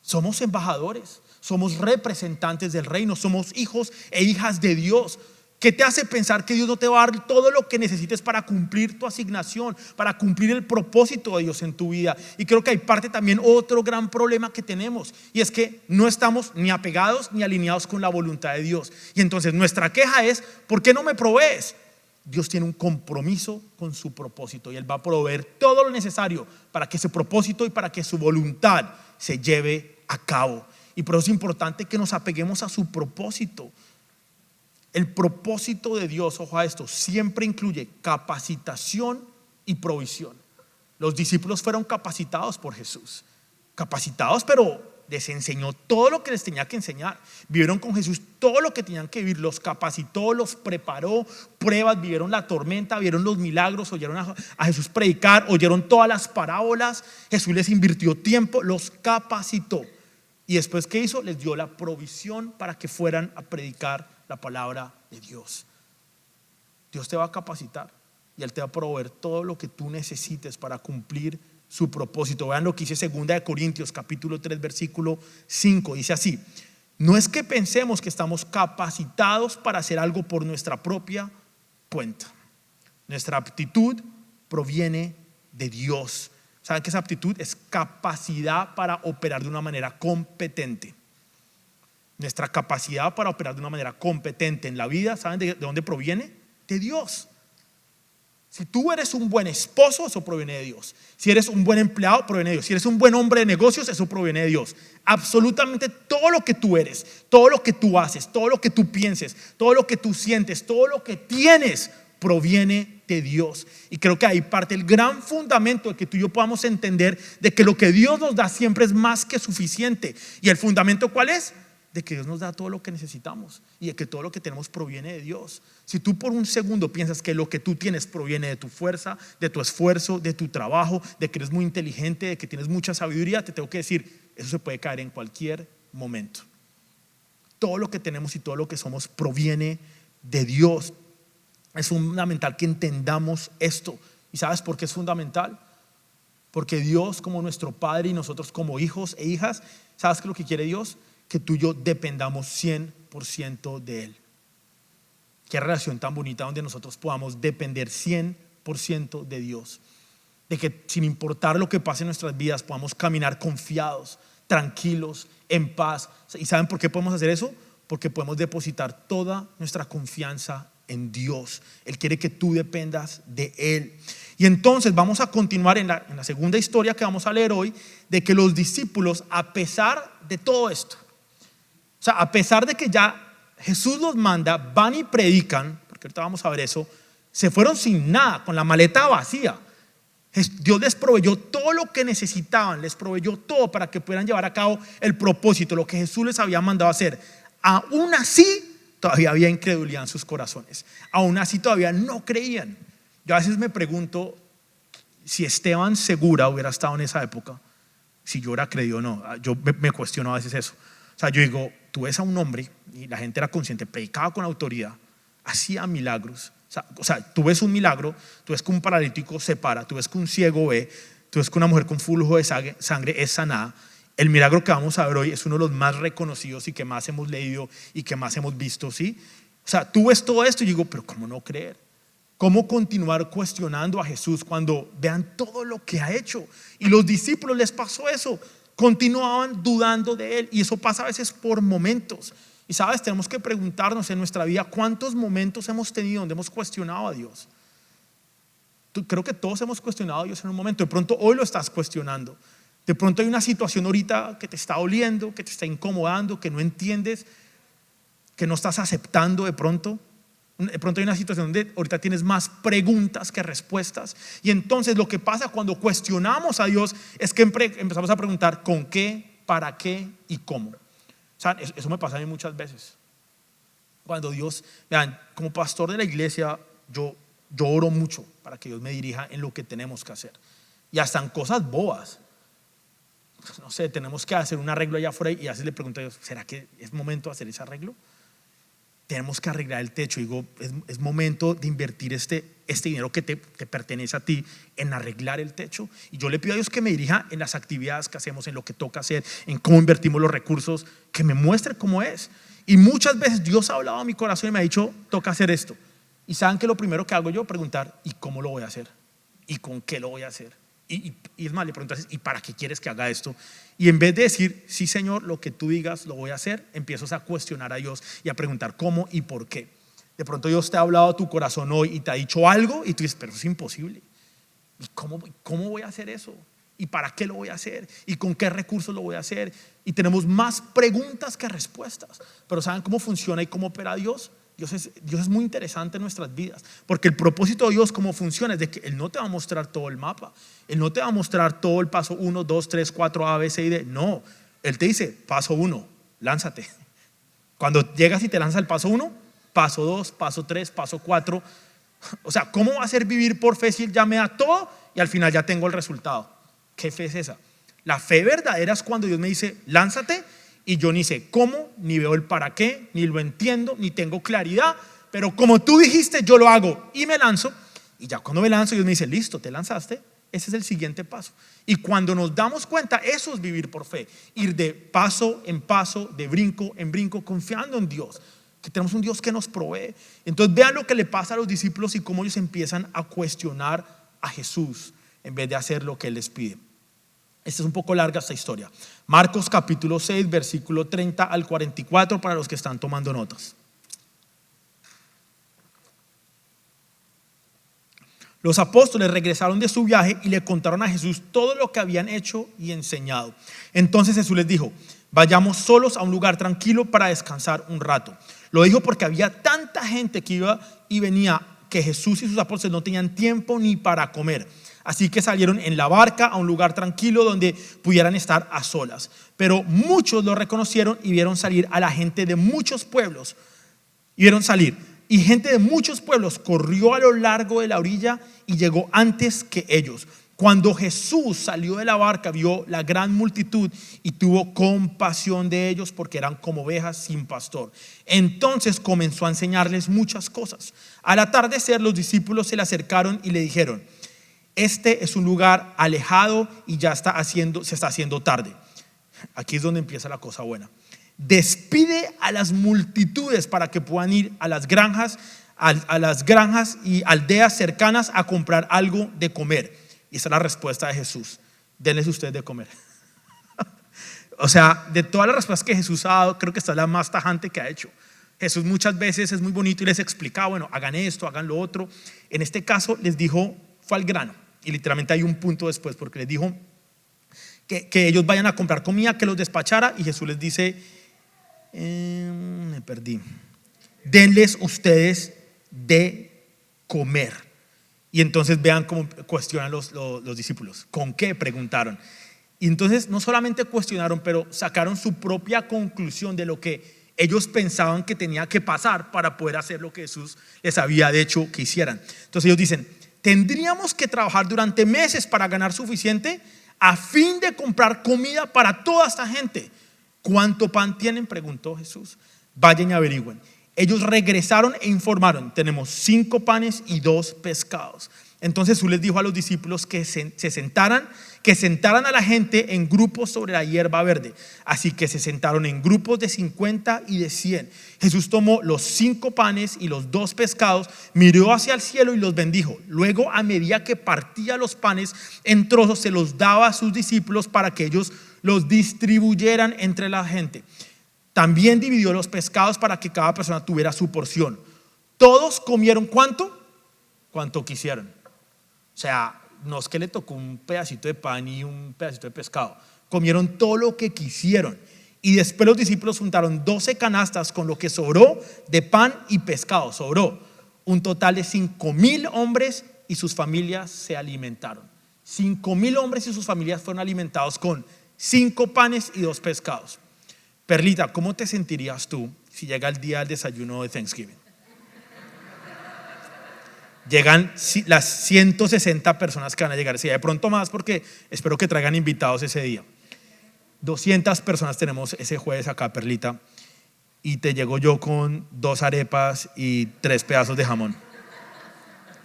Somos embajadores, somos representantes del reino, somos hijos e hijas de Dios. ¿Qué te hace pensar que Dios no te va a dar todo lo que necesites para cumplir tu asignación, para cumplir el propósito de Dios en tu vida? Y creo que hay parte también, otro gran problema que tenemos, y es que no estamos ni apegados ni alineados con la voluntad de Dios. Y entonces nuestra queja es: ¿por qué no me provees? Dios tiene un compromiso con su propósito y Él va a proveer todo lo necesario para que ese propósito y para que su voluntad se lleve a cabo. Y por eso es importante que nos apeguemos a su propósito. El propósito de Dios, ojo a esto, siempre incluye capacitación y provisión. Los discípulos fueron capacitados por Jesús, capacitados, pero les enseñó todo lo que les tenía que enseñar. Vivieron con Jesús todo lo que tenían que vivir, los capacitó, los preparó, pruebas, vivieron la tormenta, vieron los milagros, oyeron a Jesús predicar, oyeron todas las parábolas. Jesús les invirtió tiempo, los capacitó. Y después, ¿qué hizo? Les dio la provisión para que fueran a predicar la palabra de Dios. Dios te va a capacitar y Él te va a proveer todo lo que tú necesites para cumplir su propósito. Vean lo que dice 2 Corintios capítulo 3 versículo 5. Dice así: no es que pensemos que estamos capacitados para hacer algo por nuestra propia cuenta. Nuestra aptitud proviene de Dios. ¿Saben qué es aptitud? Es capacidad para operar de una manera competente. Nuestra capacidad para operar de una manera competente en la vida, ¿saben de dónde proviene? De Dios. Si tú eres un buen esposo, eso proviene de Dios. Si eres un buen empleado, proviene de Dios. Si eres un buen hombre de negocios, eso proviene de Dios. Absolutamente todo lo que tú eres, todo lo que tú haces, todo lo que tú pienses, todo lo que tú sientes, todo lo que tienes, proviene de Dios. Y creo que ahí parte el gran fundamento de que tú y yo podamos entender de que lo que Dios nos da siempre es más que suficiente. ¿Y el fundamento cuál es? De que Dios nos da todo lo que necesitamos y de que todo lo que tenemos proviene de Dios. Si tú por un segundo piensas que lo que tú tienes proviene de tu fuerza, de tu esfuerzo, de tu trabajo, de que eres muy inteligente, de que tienes mucha sabiduría, te tengo que decir, eso se puede caer en cualquier momento. Todo lo que tenemos y todo lo que somos proviene de Dios. Es fundamental que entendamos esto. ¿Y sabes por qué es fundamental? Porque Dios, como nuestro Padre, y nosotros como hijos e hijas, ¿sabes qué es lo que quiere Dios? Que tú y yo dependamos 100% de Él. Qué relación tan bonita donde nosotros podamos depender 100% de Dios. De que sin importar lo que pase en nuestras vidas podamos caminar confiados, tranquilos, en paz. ¿Y saben por qué podemos hacer eso? Porque podemos depositar toda nuestra confianza en Dios. Él quiere que tú dependas de Él. Y entonces vamos a continuar en la segunda historia que vamos a leer hoy, de que los discípulos, a pesar de todo esto, o sea, a pesar de que ya Jesús los manda, van y predican, porque ahorita vamos a ver eso, se fueron sin nada, con la maleta vacía. Dios les proveyó todo lo que necesitaban, les proveyó todo para que pudieran llevar a cabo el propósito, lo que Jesús les había mandado hacer. Aún así, todavía había incredulidad en sus corazones. Aún así, todavía no creían. Yo a veces me pregunto si Esteban Segura hubiera estado en esa época, si yo hubiera creído o no. Yo me cuestiono a veces eso. O sea, yo digo, tú ves a un hombre y la gente era consciente, predicaba con autoridad, hacía milagros. O sea, tú ves un milagro, tú ves que un paralítico se para, tú ves que un ciego ve, tú ves que una mujer con flujo de sangre es sanada. El milagro que vamos a ver hoy es uno de los más reconocidos y que más hemos leído y que más hemos visto, ¿sí? O sea, tú ves todo esto y digo, pero ¿cómo no creer? ¿Cómo continuar cuestionando a Jesús cuando vean todo lo que ha hecho? Y los discípulos les pasó eso. Continuaban dudando de Él, y eso pasa a veces por momentos. Y sabes, tenemos que preguntarnos en nuestra vida cuántos momentos hemos tenido donde hemos cuestionado a Dios. Creo que todos hemos cuestionado a Dios en un momento. De pronto hoy lo estás cuestionando. De pronto hay una situación ahorita que te está doliendo, que te está incomodando, que no entiendes, que no estás aceptando de pronto. De pronto hay una situación donde ahorita tienes más preguntas que respuestas. Y entonces lo que pasa cuando cuestionamos a Dios es que empezamos a preguntar ¿con qué, para qué y cómo? O sea, eso me pasa a mí muchas veces. Cuando Dios, vean, como pastor de la iglesia, yo oro mucho para que Dios me dirija en lo que tenemos que hacer. Y hasta en cosas bobas. No sé, tenemos que hacer un arreglo allá afuera y a veces le pregunto a Dios, ¿será que es momento de hacer ese arreglo? tenemos que arreglar el techo. Digo, es momento de invertir este dinero que te pertenece a ti en arreglar el techo. Y yo le pido a Dios que me dirija en las actividades que hacemos, en lo que toca hacer, en cómo invertimos los recursos, que me muestre cómo es. Y muchas veces Dios ha hablado a mi corazón y me ha dicho, toca hacer esto. Y saben que lo primero que hago yo, preguntar, ¿y cómo lo voy a hacer? ¿Y con qué lo voy a hacer? Y es más, le pregunto, ¿y para qué quieres que haga esto? Y en vez de decir, sí Señor, lo que tú digas lo voy a hacer, empiezas a cuestionar a Dios y a preguntar cómo y por qué. De pronto Dios te ha hablado a tu corazón hoy y te ha dicho algo y tú dices, pero es imposible. ¿Y cómo voy a hacer eso? ¿Y para qué lo voy a hacer? ¿Y con qué recursos lo voy a hacer? Y tenemos más preguntas que respuestas. Pero ¿saben cómo funciona y cómo opera Dios? Dios es muy interesante en nuestras vidas, porque el propósito de Dios, cómo funciona, es de que Él no te va a mostrar todo el mapa. Él no te va a mostrar todo el paso 1, 2, 3, 4, A, B, C y D. No, Él te dice, paso 1, lánzate. Cuando llegas y te lanzas el paso 1, paso 2, paso 3, paso 4. O sea, ¿cómo va a ser vivir por fe si Él ya me da todo y al final ya tengo el resultado? ¿Qué fe es esa? La fe verdadera es cuando Dios me dice, lánzate, y yo ni sé cómo, ni veo el para qué, ni lo entiendo, ni tengo claridad, pero como tú dijiste, yo lo hago y me lanzo. Y ya cuando me lanzo, Dios me dice, listo, te lanzaste, ese es el siguiente paso. Y cuando nos damos cuenta, eso es vivir por fe, ir de paso en paso, de brinco en brinco, confiando en Dios, que tenemos un Dios que nos provee. Entonces vean lo que le pasa a los discípulos y cómo ellos empiezan a cuestionar a Jesús en vez de hacer lo que Él les pide. Esta es un poco larga esta historia. Marcos capítulo 6, versículo 30 al 44 para los que están tomando notas. Los apóstoles regresaron de su viaje y le contaron a Jesús todo lo que habían hecho y enseñado. Entonces Jesús les dijo, vayamos solos a un lugar tranquilo para descansar un rato. Lo dijo porque había tanta gente que iba y venía que Jesús y sus apóstoles no tenían tiempo ni para comer. Así que salieron en la barca a un lugar tranquilo donde pudieran estar a solas. Pero muchos lo reconocieron y vieron salir a la gente de muchos pueblos. Y gente de muchos pueblos corrió a lo largo de la orilla y llegó antes que ellos. Cuando Jesús salió de la barca, vio la gran multitud y tuvo compasión de ellos porque eran como ovejas sin pastor. Entonces comenzó a enseñarles muchas cosas. Al atardecer, los discípulos se le acercaron y le dijeron, este es un lugar alejado y se está haciendo tarde. Aquí es donde empieza la cosa buena. Despide a las multitudes para que puedan ir a las granjas y aldeas cercanas a comprar algo de comer. Y esa es la respuesta de Jesús. Denles ustedes de comer. O sea, de todas las respuestas que Jesús ha dado, creo que esta es la más tajante que ha hecho. Jesús muchas veces es muy bonito y les explicaba, bueno, hagan esto, hagan lo otro. En este caso les dijo, fue al grano. Y literalmente hay un punto después, porque les dijo que ellos vayan a comprar comida, que los despachara. Y Jesús les dice, me perdí, denles ustedes de comer. Y entonces vean cómo cuestionan los discípulos. ¿Con qué? Preguntaron. Y entonces no solamente cuestionaron, pero sacaron su propia conclusión de lo que ellos pensaban que tenía que pasar para poder hacer lo que Jesús les había dicho que hicieran. Entonces ellos dicen, tendríamos que trabajar durante meses para ganar suficiente a fin de comprar comida para toda esta gente. ¿Cuánto pan tienen?, preguntó Jesús. Vayan y averigüen. Ellos regresaron e informaron, tenemos 5 panes y 2 pescados. Entonces Jesús les dijo a los discípulos que sentaran a la gente en grupos sobre la hierba verde. Así que se sentaron en grupos de 50 y de 100. Jesús tomó los 5 panes y los 2 pescados, miró hacia el cielo y los bendijo. Luego, a medida que partía los panes en trozos, se los daba a sus discípulos para que ellos los distribuyeran entre la gente. También dividió los pescados para que cada persona tuviera su porción. Todos comieron ¿cuánto quisieron? O sea, no es que le tocó un pedacito de pan y un pedacito de pescado. Comieron todo lo que quisieron. Y después los discípulos juntaron 12 canastas con lo que sobró de pan y pescado. Sobró un total de 5,000 hombres y sus familias se alimentaron. 5,000 hombres y sus familias fueron alimentados con 5 panes y 2 pescados. Perlita, ¿cómo te sentirías tú si llega el día del desayuno de Thanksgiving? Llegan las 160 personas que van a llegar ese día, de pronto más porque espero que traigan invitados ese día. 200 personas tenemos ese jueves acá, Perlita. y te llego yo con 2 arepas y 3 pedazos de jamón.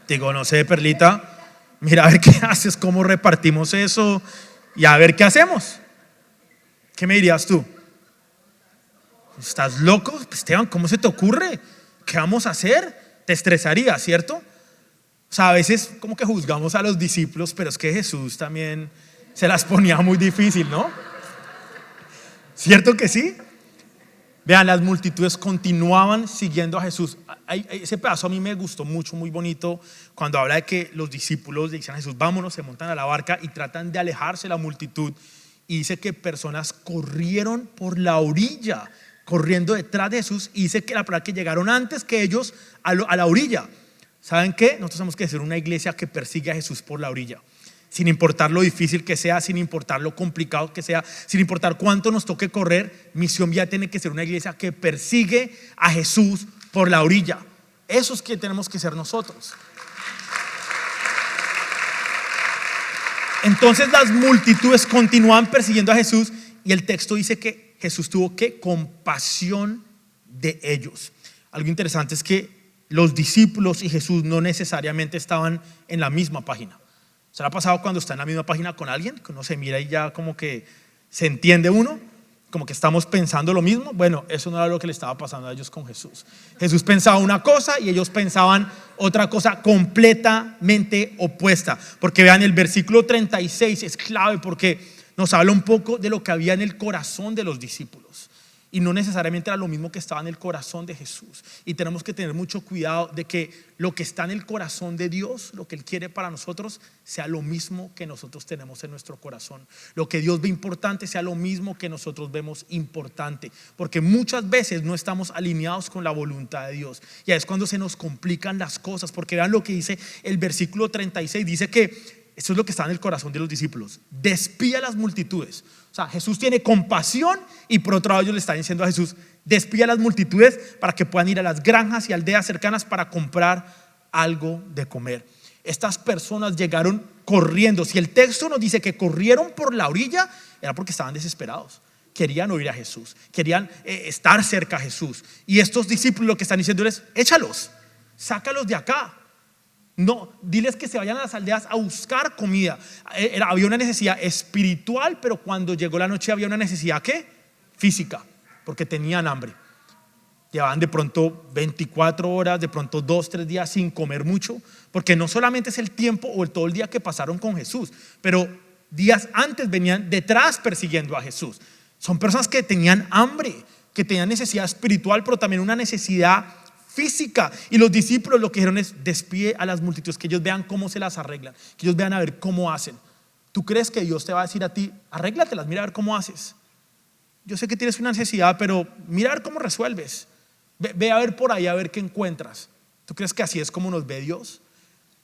Digo, no sé, Perlita, mira a ver qué haces, cómo repartimos eso y a ver qué hacemos. ¿Qué me dirías tú? ¿Estás loco, Esteban? ¿Cómo se te ocurre? ¿Qué vamos a hacer? Te estresaría, ¿cierto? O sea, a veces como que juzgamos a los discípulos, pero es que Jesús también se las ponía muy difícil, ¿no? ¿Cierto que sí? Vean, las multitudes continuaban siguiendo a Jesús. Ese pedazo a mí me gustó mucho, muy bonito, cuando habla de que los discípulos le dicen a Jesús, vámonos, se montan a la barca y tratan de alejarse de la multitud. Y dice que personas corrieron por la orilla, corriendo detrás de Jesús, y dice que la palabra que llegaron antes que ellos a la orilla. ¿Saben qué? Nosotros tenemos que ser una iglesia que persigue a Jesús por la orilla, sin importar lo difícil que sea, sin importar lo complicado que sea, sin importar cuánto nos toque correr. Misión Vía tiene que ser una iglesia que persigue a Jesús por la orilla. Eso es que tenemos que ser nosotros. Entonces las multitudes continúan persiguiendo a Jesús y el texto dice que Jesús tuvo compasión de ellos. Algo interesante es que los discípulos y Jesús no necesariamente estaban en la misma página. ¿Se le ha pasado cuando está en la misma página con alguien? Que uno se mira y ya como que se entiende uno, como que estamos pensando lo mismo. Bueno, eso no era lo que le estaba pasando a ellos con Jesús. Jesús pensaba una cosa y ellos pensaban otra cosa completamente opuesta. Porque vean, el versículo 36 es clave porque nos habla un poco de lo que había en el corazón de los discípulos. Y no necesariamente era lo mismo que estaba en el corazón de Jesús. Y tenemos que tener mucho cuidado de que lo que está en el corazón de Dios, lo que Él quiere para nosotros, sea lo mismo que nosotros tenemos en nuestro corazón. Lo que Dios ve importante sea lo mismo que nosotros vemos importante. Porque muchas veces no estamos alineados con la voluntad de Dios. Y ahí es cuando se nos complican las cosas. Porque vean lo que dice el versículo 36. Dice que esto es lo que está en el corazón de los discípulos: despide a las multitudes. O sea, Jesús tiene compasión y por otro lado ellos le están diciendo a Jesús: despide a las multitudes para que puedan ir a las granjas y aldeas cercanas para comprar algo de comer. Estas personas llegaron corriendo. Si el texto nos dice que corrieron por la orilla, era porque estaban desesperados. Querían oír a Jesús, querían estar cerca a Jesús. Y estos discípulos lo que están diciendo es: échalos, sácalos de acá. No, diles que se vayan a las aldeas a buscar comida. Había una necesidad espiritual, pero cuando llegó la noche había una necesidad, ¿qué? Física, porque tenían hambre. Llevaban de pronto 24 horas, de pronto 2, 3 días sin comer mucho, porque no solamente es el tiempo o todo el día que pasaron con Jesús, pero días antes venían detrás persiguiendo a Jesús. Son personas que tenían hambre, que tenían necesidad espiritual, pero también una necesidad física. Y los discípulos lo que dijeron es: despide a las multitudes, que ellos vean cómo se las arreglan, que ellos vean a ver cómo hacen. ¿Tú crees que Dios te va a decir a ti: arréglatelas, mira a ver cómo haces? Yo sé que tienes una necesidad, pero mira a ver cómo resuelves. Ve a ver por ahí a ver qué encuentras. ¿Tú crees que así es como nos ve Dios?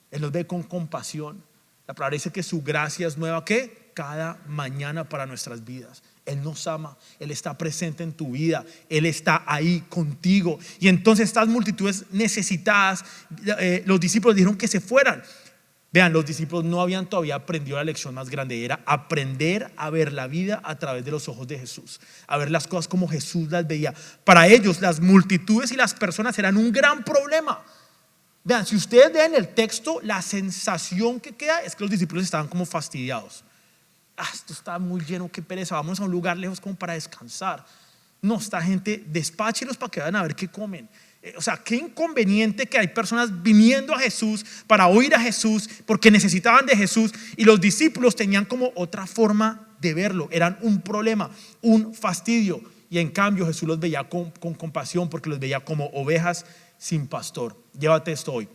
Él nos ve con compasión. La palabra dice que su gracia es nueva, ¿qué? Cada mañana para nuestras vidas. Él nos ama, Él está presente en tu vida, Él está ahí contigo. Y entonces estas multitudes necesitadas, los discípulos dijeron que se fueran. Vean, los discípulos no habían todavía aprendido la lección más grande: era aprender a ver la vida a través de los ojos de Jesús, a ver las cosas como Jesús las veía. Para ellos las multitudes y las personas eran un gran problema. Vean, si ustedes ven el texto, la sensación que queda es que los discípulos estaban como fastidiados. Esto está muy lleno, qué pereza, vamos a un lugar lejos como para descansar. No, esta gente, despáchelos para que vayan a ver qué comen. O sea, qué inconveniente que hay personas viniendo a Jesús para oír a Jesús porque necesitaban de Jesús, y los discípulos tenían como otra forma de verlo. Eran un problema, un fastidio, y en cambio Jesús los veía con compasión, porque los veía como ovejas sin pastor. Llévate esto hoy.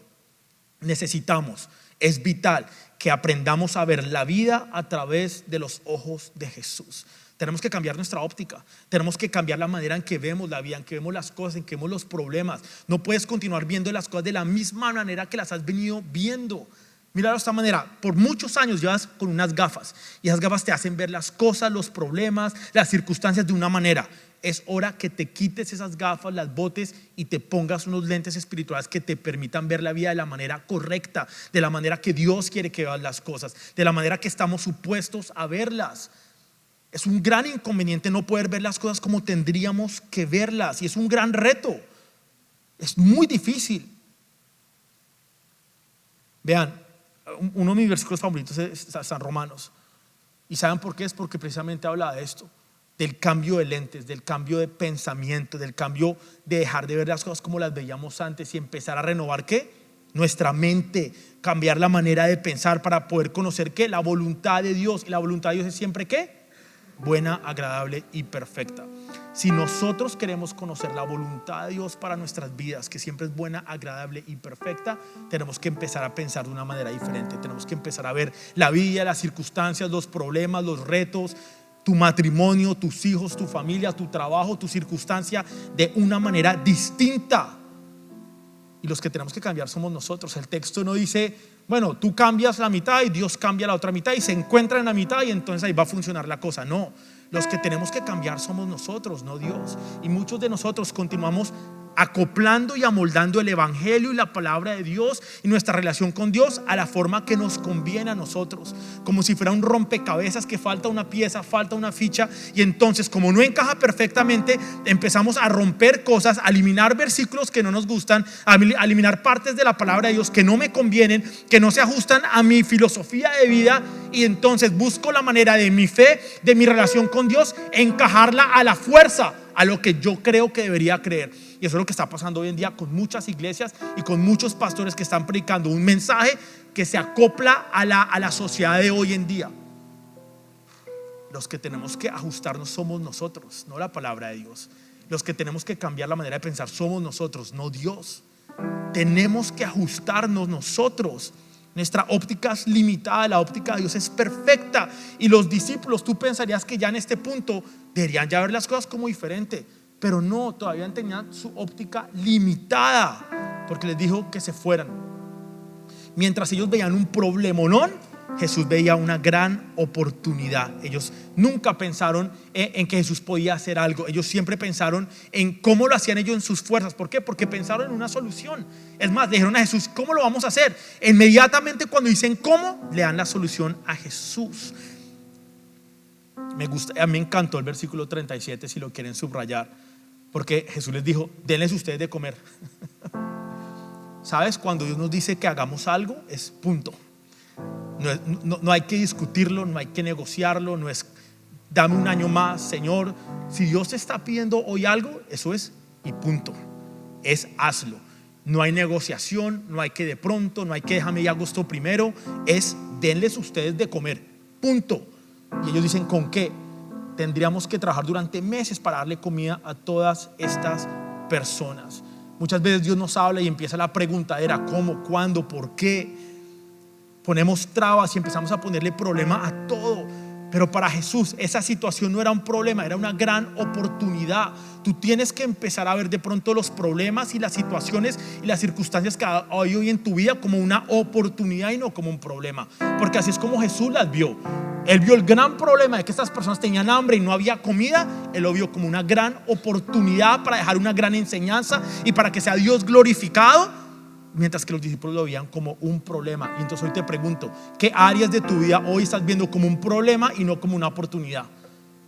Necesitamos, es vital que aprendamos a ver la vida a través de los ojos de Jesús. Tenemos que cambiar nuestra óptica, tenemos que cambiar la manera en que vemos la vida, en que vemos las cosas, en que vemos los problemas. No puedes continuar viendo las cosas de la misma manera que las has venido viendo. Míralo de esta manera: por muchos años llevas con unas gafas, y esas gafas te hacen ver las cosas, los problemas, las circunstancias de una manera. Es hora que te quites esas gafas, las botes y te pongas unos lentes espirituales que te permitan ver la vida de la manera correcta, de la manera que Dios quiere que veas las cosas, de la manera que estamos supuestos a verlas. Es un gran inconveniente no poder ver las cosas como tendríamos que verlas, y es un gran reto. Es muy difícil. Vean, uno de mis versículos favoritos está en Romanos. ¿Y saben por qué? Es porque precisamente habla de esto, del cambio de lentes, del cambio de pensamiento, del cambio de dejar de ver las cosas como las veíamos antes y empezar a renovar ¿qué? Nuestra mente, cambiar la manera de pensar para poder conocer ¿qué? La voluntad de Dios. Y la voluntad de Dios es siempre ¿qué? Buena, agradable y perfecta. Si nosotros queremos conocer la voluntad de Dios para nuestras vidas, que siempre es buena, agradable y perfecta, tenemos que empezar a pensar de una manera diferente. Tenemos que empezar a ver la vida, las circunstancias, los problemas, los retos, tu matrimonio, tus hijos, tu familia, tu trabajo, tu circunstancia de una manera distinta. Y los que tenemos que cambiar somos nosotros. El texto no dice, bueno, tú cambias la mitad y Dios cambia la otra mitad y se encuentran en la mitad y entonces ahí va a funcionar la cosa. No, los que tenemos que cambiar somos nosotros, no Dios. Y muchos de nosotros continuamos acoplando y amoldando el evangelio y la palabra de Dios y nuestra relación con Dios a la forma que nos conviene a nosotros, como si fuera un rompecabezas que falta una pieza, falta una ficha, y entonces como no encaja perfectamente empezamos a romper cosas, a eliminar versículos que no nos gustan, a eliminar partes de la palabra de Dios que no me convienen, que no se ajustan a mi filosofía de vida, y entonces busco la manera de mi fe, de mi relación con Dios, encajarla a la fuerza, a lo que yo creo que debería creer. Y eso es lo que está pasando hoy en día con muchas iglesias y con muchos pastores que están predicando un mensaje que se acopla a la sociedad de hoy en día. Los que tenemos que ajustarnos somos nosotros, no la palabra de Dios. Los que tenemos que cambiar la manera de pensar somos nosotros, no Dios. Tenemos que ajustarnos nosotros. Nuestra óptica es limitada, la óptica de Dios es perfecta. Y los discípulos, tú pensarías que ya en este punto deberían ya ver las cosas como diferente, pero no, todavía tenían su óptica limitada, porque les dijo que se fueran. Mientras ellos veían un problemonón, Jesús veía una gran oportunidad. Ellos nunca pensaron en que Jesús podía hacer algo. Ellos siempre pensaron en cómo lo hacían ellos en sus fuerzas. ¿Por qué? Porque pensaron en una solución. Es más, le dijeron a Jesús, ¿cómo lo vamos a hacer? Inmediatamente cuando dicen cómo, le dan la solución a Jesús. Me gusta, a mí me encantó el versículo 37, si lo quieren subrayar, porque Jesús les dijo, denles ustedes de comer. ¿Sabes? Cuando Dios nos dice que hagamos algo, es punto. No hay que discutirlo, no hay que negociarlo, no es dame un año más, Señor. Si Dios te está pidiendo hoy algo, eso es y punto. Es hazlo. No hay negociación, no hay que de pronto, no hay que déjame ir a agosto primero. Es denles ustedes de comer, punto. Y ellos dicen, ¿con qué? Tendríamos que trabajar durante meses para darle comida a todas estas personas. Muchas veces Dios nos habla y empieza la preguntadera, ¿cómo, cuándo, por qué? Ponemos trabas y empezamos a ponerle problema a todo. Pero para Jesús esa situación no era un problema, era una gran oportunidad. Tú tienes que empezar a ver de pronto los problemas y las situaciones y las circunstancias que hay hoy en tu vida como una oportunidad y no como un problema, porque así es como Jesús las vio. Él vio el gran problema de que estas personas tenían hambre y no había comida. Él lo vio como una gran oportunidad para dejar una gran enseñanza y para que sea Dios glorificado, mientras que los discípulos lo veían como un problema. Y entonces hoy te pregunto, ¿qué áreas de tu vida hoy estás viendo como un problema y no como una oportunidad?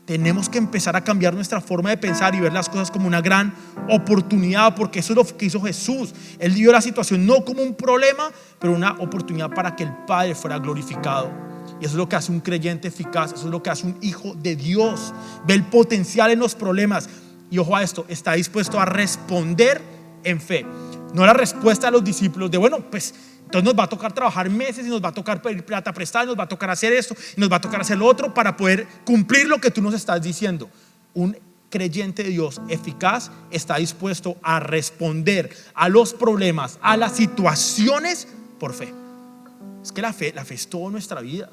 Tenemos que empezar a cambiar nuestra forma de pensar y ver las cosas como una gran oportunidad, porque eso es lo que hizo Jesús. Él vio la situación no como un problema, pero una oportunidad para que el Padre fuera glorificado. Y eso es lo que hace un creyente eficaz, eso es lo que hace un hijo de Dios. Ve el potencial en los problemas y ojo a esto, está dispuesto a responder en fe. No la respuesta a los discípulos de bueno, pues entonces nos va a tocar trabajar meses y nos va a tocar pedir plata prestada, nos va a tocar hacer esto y nos va a tocar hacer lo otro para poder cumplir lo que tú nos estás diciendo. Un creyente de Dios eficaz está dispuesto a responder a los problemas, a las situaciones por fe. Es que la fe es toda nuestra vida.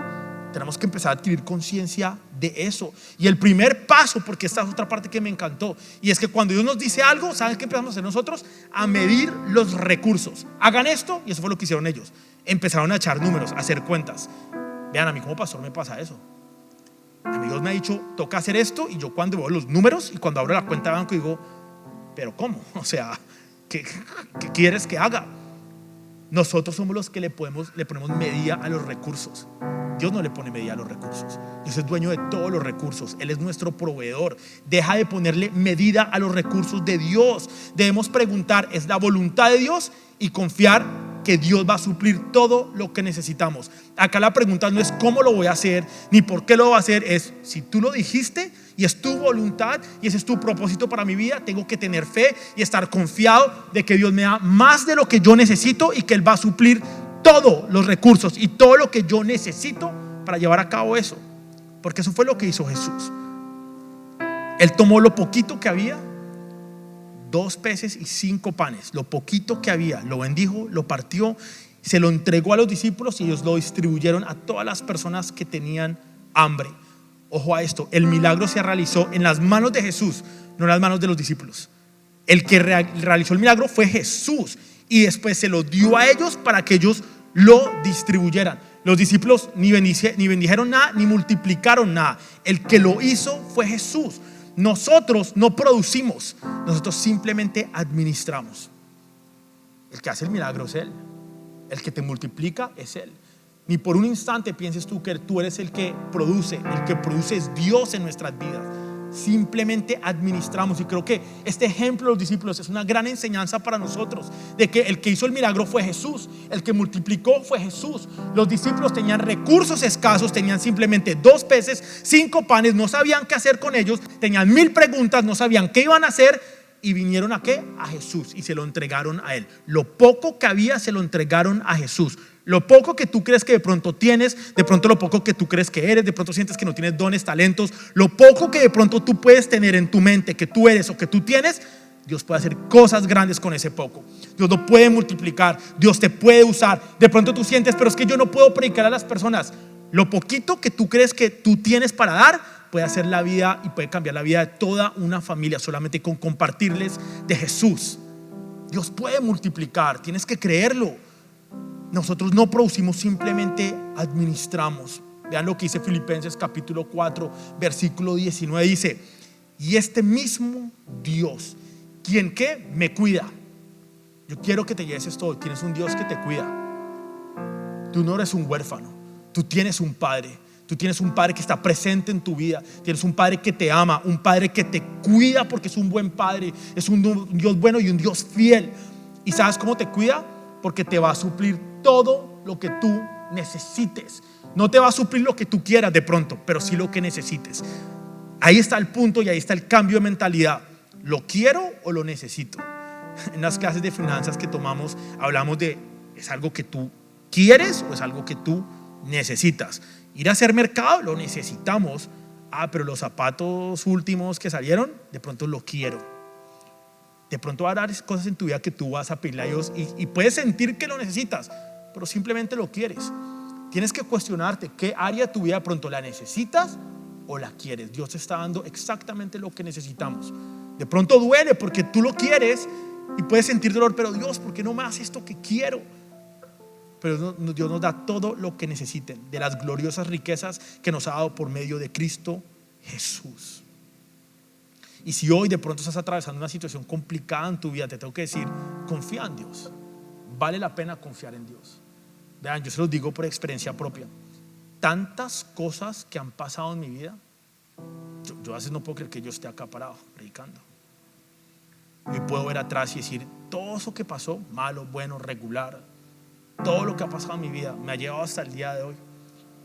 Tenemos que empezar a adquirir conciencia de eso. Y el primer paso, porque esta es otra parte que me encantó, y es que cuando Dios nos dice algo, ¿saben qué empezamos a hacer nosotros? A medir los recursos. Hagan esto, y eso fue lo que hicieron ellos. Empezaron a echar números, a hacer cuentas. Vean, a mí como pastor me pasa eso. A mí Dios me ha dicho, toca hacer esto, y yo cuando veo los números y cuando abro la cuenta de banco digo, ¿pero cómo? O sea, ¿qué quieres que haga? Nosotros somos los que le ponemos medida a los recursos. Dios no le pone medida a los recursos. Dios es dueño de todos los recursos. Él es nuestro proveedor. Deja de ponerle medida a los recursos de Dios. Debemos preguntar, ¿es la voluntad de Dios? Y confiar que Dios va a suplir todo lo que necesitamos. Acá la pregunta no es cómo lo voy a hacer, ni por qué lo voy a hacer. Es si tú lo dijiste y es tu voluntad y ese es tu propósito para mi vida, tengo que tener fe y estar confiado de que Dios me da más de lo que yo necesito y que Él va a suplir todos los recursos y todo lo que yo necesito para llevar a cabo eso. Porque eso fue lo que hizo Jesús. Él tomó lo poquito que había, 2 peces y 5 panes, lo poquito que había, lo bendijo, lo partió, se lo entregó a los discípulos y ellos lo distribuyeron a todas las personas que tenían hambre. Ojo a esto, el milagro se realizó en las manos de Jesús, no en las manos de los discípulos. El que realizó el milagro fue Jesús y después se lo dio a ellos para que ellos lo distribuyeran. Los discípulos ni bendijeron nada, ni multiplicaron nada. El que lo hizo fue Jesús. Nosotros no producimos, nosotros simplemente administramos. El que hace el milagro es Él. El que te multiplica es Él. Ni por un instante pienses tú que tú eres el que produce. El que produce es Dios en nuestras vidas. Simplemente administramos. Y creo que este ejemplo de los discípulos es una gran enseñanza para nosotros, de que el que hizo el milagro fue Jesús, el que multiplicó fue Jesús. Los discípulos tenían recursos escasos, tenían simplemente 2 peces, 5 panes, no sabían qué hacer con ellos, tenían 1000 preguntas, no sabían qué iban a hacer. Y vinieron ¿a qué? A Jesús y se lo entregaron a Él. Lo poco que había se lo entregaron a Jesús. Lo poco que tú crees que de pronto tienes, de pronto lo poco que tú crees que eres, de pronto sientes que no tienes dones, talentos, lo poco que de pronto tú puedes tener en tu mente que tú eres o que tú tienes, Dios puede hacer cosas grandes con ese poco. Dios lo puede multiplicar, Dios te puede usar. De pronto tú sientes, pero es que yo no puedo predicar a las personas. Lo poquito que tú crees que tú tienes para dar puede hacer la vida y puede cambiar la vida de toda una familia solamente con compartirles de Jesús. Dios puede multiplicar, tienes que creerlo. Nosotros no producimos, simplemente administramos. Vean lo que dice Filipenses capítulo 4 versículo 19, dice: y este mismo Dios, quien que me cuida. Yo quiero que te lleves esto. Tienes un Dios que te cuida. Tú no eres un huérfano, tú tienes un Padre. Tú tienes un Padre que está presente en tu vida. Tienes un Padre que te ama, un Padre que te cuida porque es un buen Padre. Es un Dios bueno y un Dios fiel. ¿Y sabes cómo te cuida? Porque te va a suplir todo lo que tú necesites. No te va a suplir lo que tú quieras de pronto, pero sí lo que necesites. Ahí está el punto y ahí está el cambio de mentalidad. ¿Lo quiero o lo necesito? En las clases de finanzas que tomamos hablamos de: ¿es algo que tú quieres o es algo que tú necesitas? Ir a hacer mercado lo necesitamos. Pero los zapatos últimos que salieron, de pronto lo quiero. De pronto va a haber cosas en tu vida que tú vas a pedirle a Dios y puedes sentir que lo necesitas, pero simplemente lo quieres. Tienes que cuestionarte qué área de tu vida de pronto la necesitas o la quieres. Dios te está dando exactamente lo que necesitamos. De pronto duele porque tú lo quieres y puedes sentir dolor, pero Dios, ¿por qué no me haces esto que quiero? Pero Dios nos da todo lo que necesiten de las gloriosas riquezas que nos ha dado por medio de Cristo Jesús. Y si hoy de pronto estás atravesando una situación complicada en tu vida, te tengo que decir: confía en Dios. Vale la pena confiar en Dios. Vean, yo se los digo por experiencia propia. Tantas cosas que han pasado en mi vida, yo a veces no puedo creer que yo esté acá parado predicando. Y puedo ver atrás y decir: todo eso que pasó, malo, bueno, regular, todo lo que ha pasado en mi vida me ha llevado hasta el día de hoy.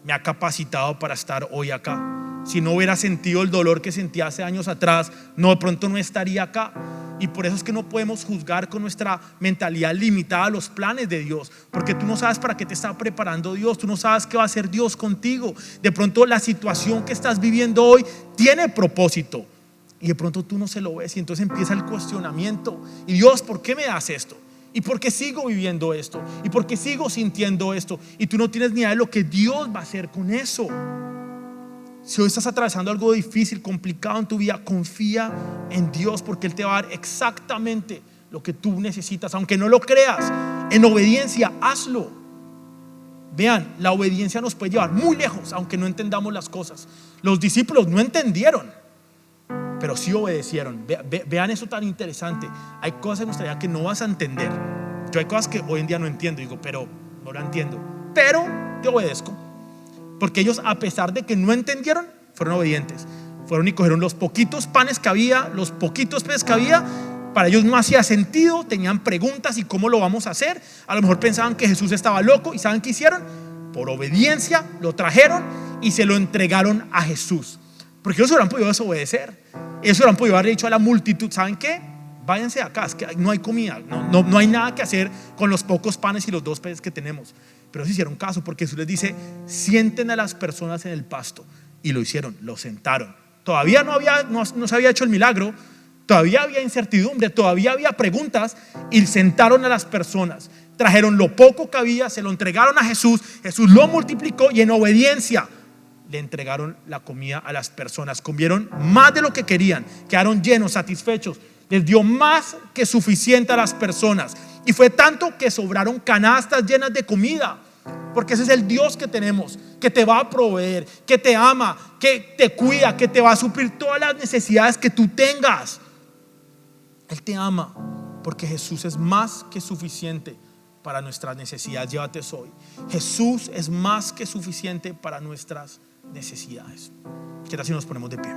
Me ha capacitado para estar hoy acá. Si no hubiera sentido el dolor que sentí hace años atrás, de pronto no estaría acá. Y por eso es que no podemos juzgar con nuestra mentalidad limitada los planes de Dios, porque tú no sabes para qué te está preparando Dios. Tú no sabes qué va a hacer Dios contigo. De pronto la situación que estás viviendo hoy tiene propósito y de pronto tú no se lo ves, y entonces empieza el cuestionamiento. Y Dios, ¿por qué me das esto? ¿Y por qué sigo viviendo esto? ¿Y por qué sigo sintiendo esto? Y tú no tienes ni idea de lo que Dios va a hacer con eso. Si hoy estás atravesando algo difícil, complicado en tu vida, confía en Dios, porque Él te va a dar exactamente lo que tú necesitas. Aunque no lo creas, en obediencia, hazlo. Vean, la obediencia nos puede llevar muy lejos, aunque no entendamos las cosas. Los discípulos no entendieron, pero sí obedecieron. Vean eso tan interesante. Hay cosas en nuestra vida que no vas a entender. Yo hay cosas que hoy en día no entiendo, digo, pero no la entiendo, pero te obedezco. Porque ellos, a pesar de que no entendieron, fueron obedientes. Fueron y cogieron los poquitos panes que había, los poquitos peces que había. Para ellos no hacía sentido, tenían preguntas: ¿y cómo lo vamos a hacer? A lo mejor pensaban que Jesús estaba loco. ¿Y saben qué hicieron? Por obediencia lo trajeron y se lo entregaron a Jesús. Porque ellos hubieran podido desobedecer. Ellos hubieran podido haber dicho a la multitud: ¿saben qué? Váyanse de acá, es que no hay comida, no hay nada que hacer con los pocos panes y los 2 peces que tenemos. Pero ellos hicieron caso, porque Jesús les dice: sienten a las personas en el pasto. Y lo hicieron, lo sentaron. Todavía no se había hecho el milagro, todavía había incertidumbre, todavía había preguntas, y sentaron a las personas. Trajeron lo poco que había, se lo entregaron a Jesús. Jesús lo multiplicó y en obediencia le entregaron la comida a las personas. Comieron más de lo que querían, quedaron llenos, satisfechos. Les dio más que suficiente a las personas. Y fue tanto que sobraron canastas llenas de comida. Porque ese es el Dios que tenemos, que te va a proveer, que te ama, que te cuida, que te va a suplir todas las necesidades que tú tengas. Él te ama porque Jesús es más que suficiente para nuestras necesidades. Llévate eso hoy. Jesús es más que suficiente para nuestras necesidades. ¿Qué tal si nos ponemos de pie?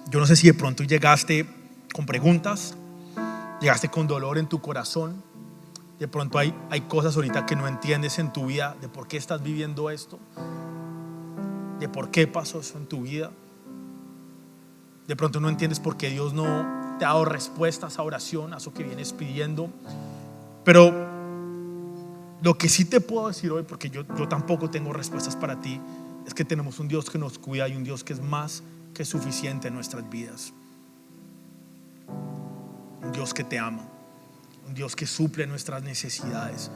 Yo no sé si de pronto llegaste con preguntas, llegaste con dolor en tu corazón. De pronto hay cosas ahorita que no entiendes en tu vida, de por qué estás viviendo esto, de por qué pasó eso en tu vida. De pronto no entiendes por qué Dios no te ha dado respuesta a esa oración, a eso que vienes pidiendo. Pero lo que sí te puedo decir hoy, porque yo tampoco tengo respuestas para ti, es que tenemos un Dios que nos cuida y un Dios que es más que suficiente en nuestras vidas. Un Dios que te ama, un Dios que suple nuestras necesidades,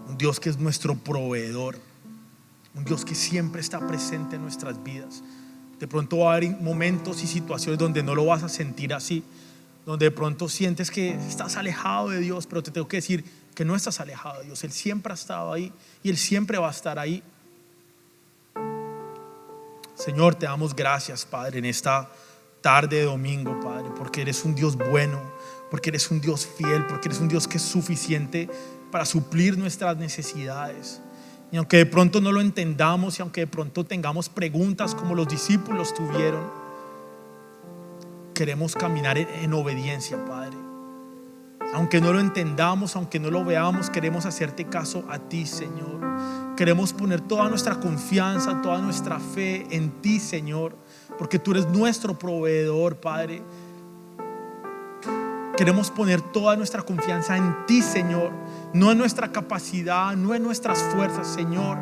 un Dios que es nuestro proveedor, un Dios que siempre está presente en nuestras vidas. De pronto va a haber momentos y situaciones donde no lo vas a sentir así, donde de pronto sientes que estás alejado de Dios, pero te tengo que decir que no estás alejado de Dios. Él siempre ha estado ahí y Él siempre va a estar ahí. Señor, te damos gracias, Padre, en esta tarde de domingo, Padre, porque eres un Dios bueno, porque eres un Dios fiel, porque eres un Dios que es suficiente para suplir nuestras necesidades. Y aunque de pronto no lo entendamos, y aunque de pronto tengamos preguntas como los discípulos tuvieron, queremos caminar en obediencia, Padre. Aunque no lo entendamos, aunque no lo veamos, queremos hacerte caso a ti, Señor. Queremos poner toda nuestra confianza, toda nuestra fe en ti, Señor, porque tú eres nuestro proveedor, Padre. Queremos poner toda nuestra confianza en ti, Señor, no en nuestra capacidad, no en nuestras fuerzas, Señor.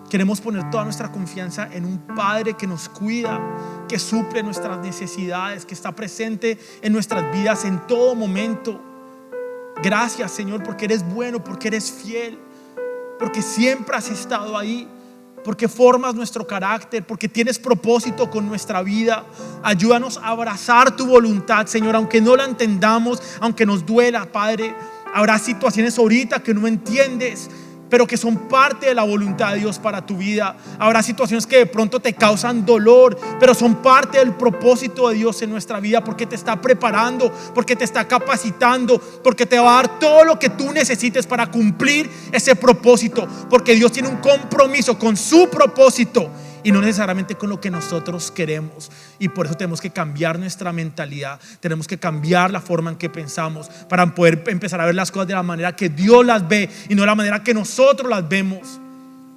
Queremos poner toda nuestra confianza en un Padre que nos cuida, que suple nuestras necesidades, que está presente en nuestras vidas en todo momento. Gracias, Señor, porque eres bueno, porque eres fiel, porque siempre has estado ahí, porque formas nuestro carácter, porque tienes propósito con nuestra vida. Ayúdanos a abrazar tu voluntad, Señor, aunque no la entendamos, aunque nos duela, Padre. Habrá situaciones ahorita que no entiendes, pero que son parte de la voluntad de Dios para tu vida. Habrá situaciones que de pronto te causan dolor, pero son parte del propósito de Dios en nuestra vida, porque te está preparando, porque te está capacitando, porque te va a dar todo lo que tú necesites para cumplir ese propósito, porque Dios tiene un compromiso con su propósito y no necesariamente con lo que nosotros queremos. Y por eso tenemos que cambiar nuestra mentalidad, tenemos que cambiar la forma en que pensamos para poder empezar a ver las cosas de la manera que Dios las ve y no de la manera que nosotros las vemos.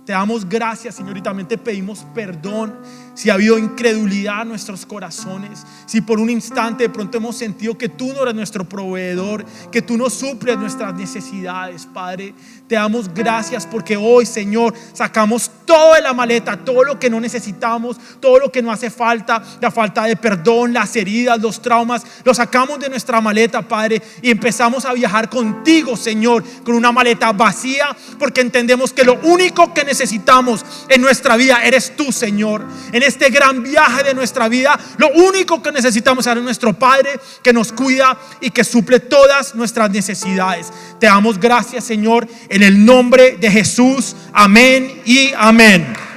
Te damos gracias, Señor, y también te pedimos perdón si ha habido incredulidad en nuestros corazones, si por un instante de pronto hemos sentido que tú no eres nuestro proveedor, que tú no suples nuestras necesidades, Padre. Te damos gracias porque hoy, Señor, sacamos todo de la maleta, todo lo que no necesitamos, todo lo que no hace falta, la falta de perdón, las heridas, los traumas, lo sacamos de nuestra maleta, Padre, y empezamos a viajar contigo, Señor, con una maleta vacía, porque entendemos que lo único que necesitamos en nuestra vida eres tú, Señor. En este gran viaje de nuestra vida, lo único que necesitamos es nuestro Padre que nos cuida y que suple todas nuestras necesidades. Te damos gracias, Señor, en el nombre de Jesús. Amén y amén.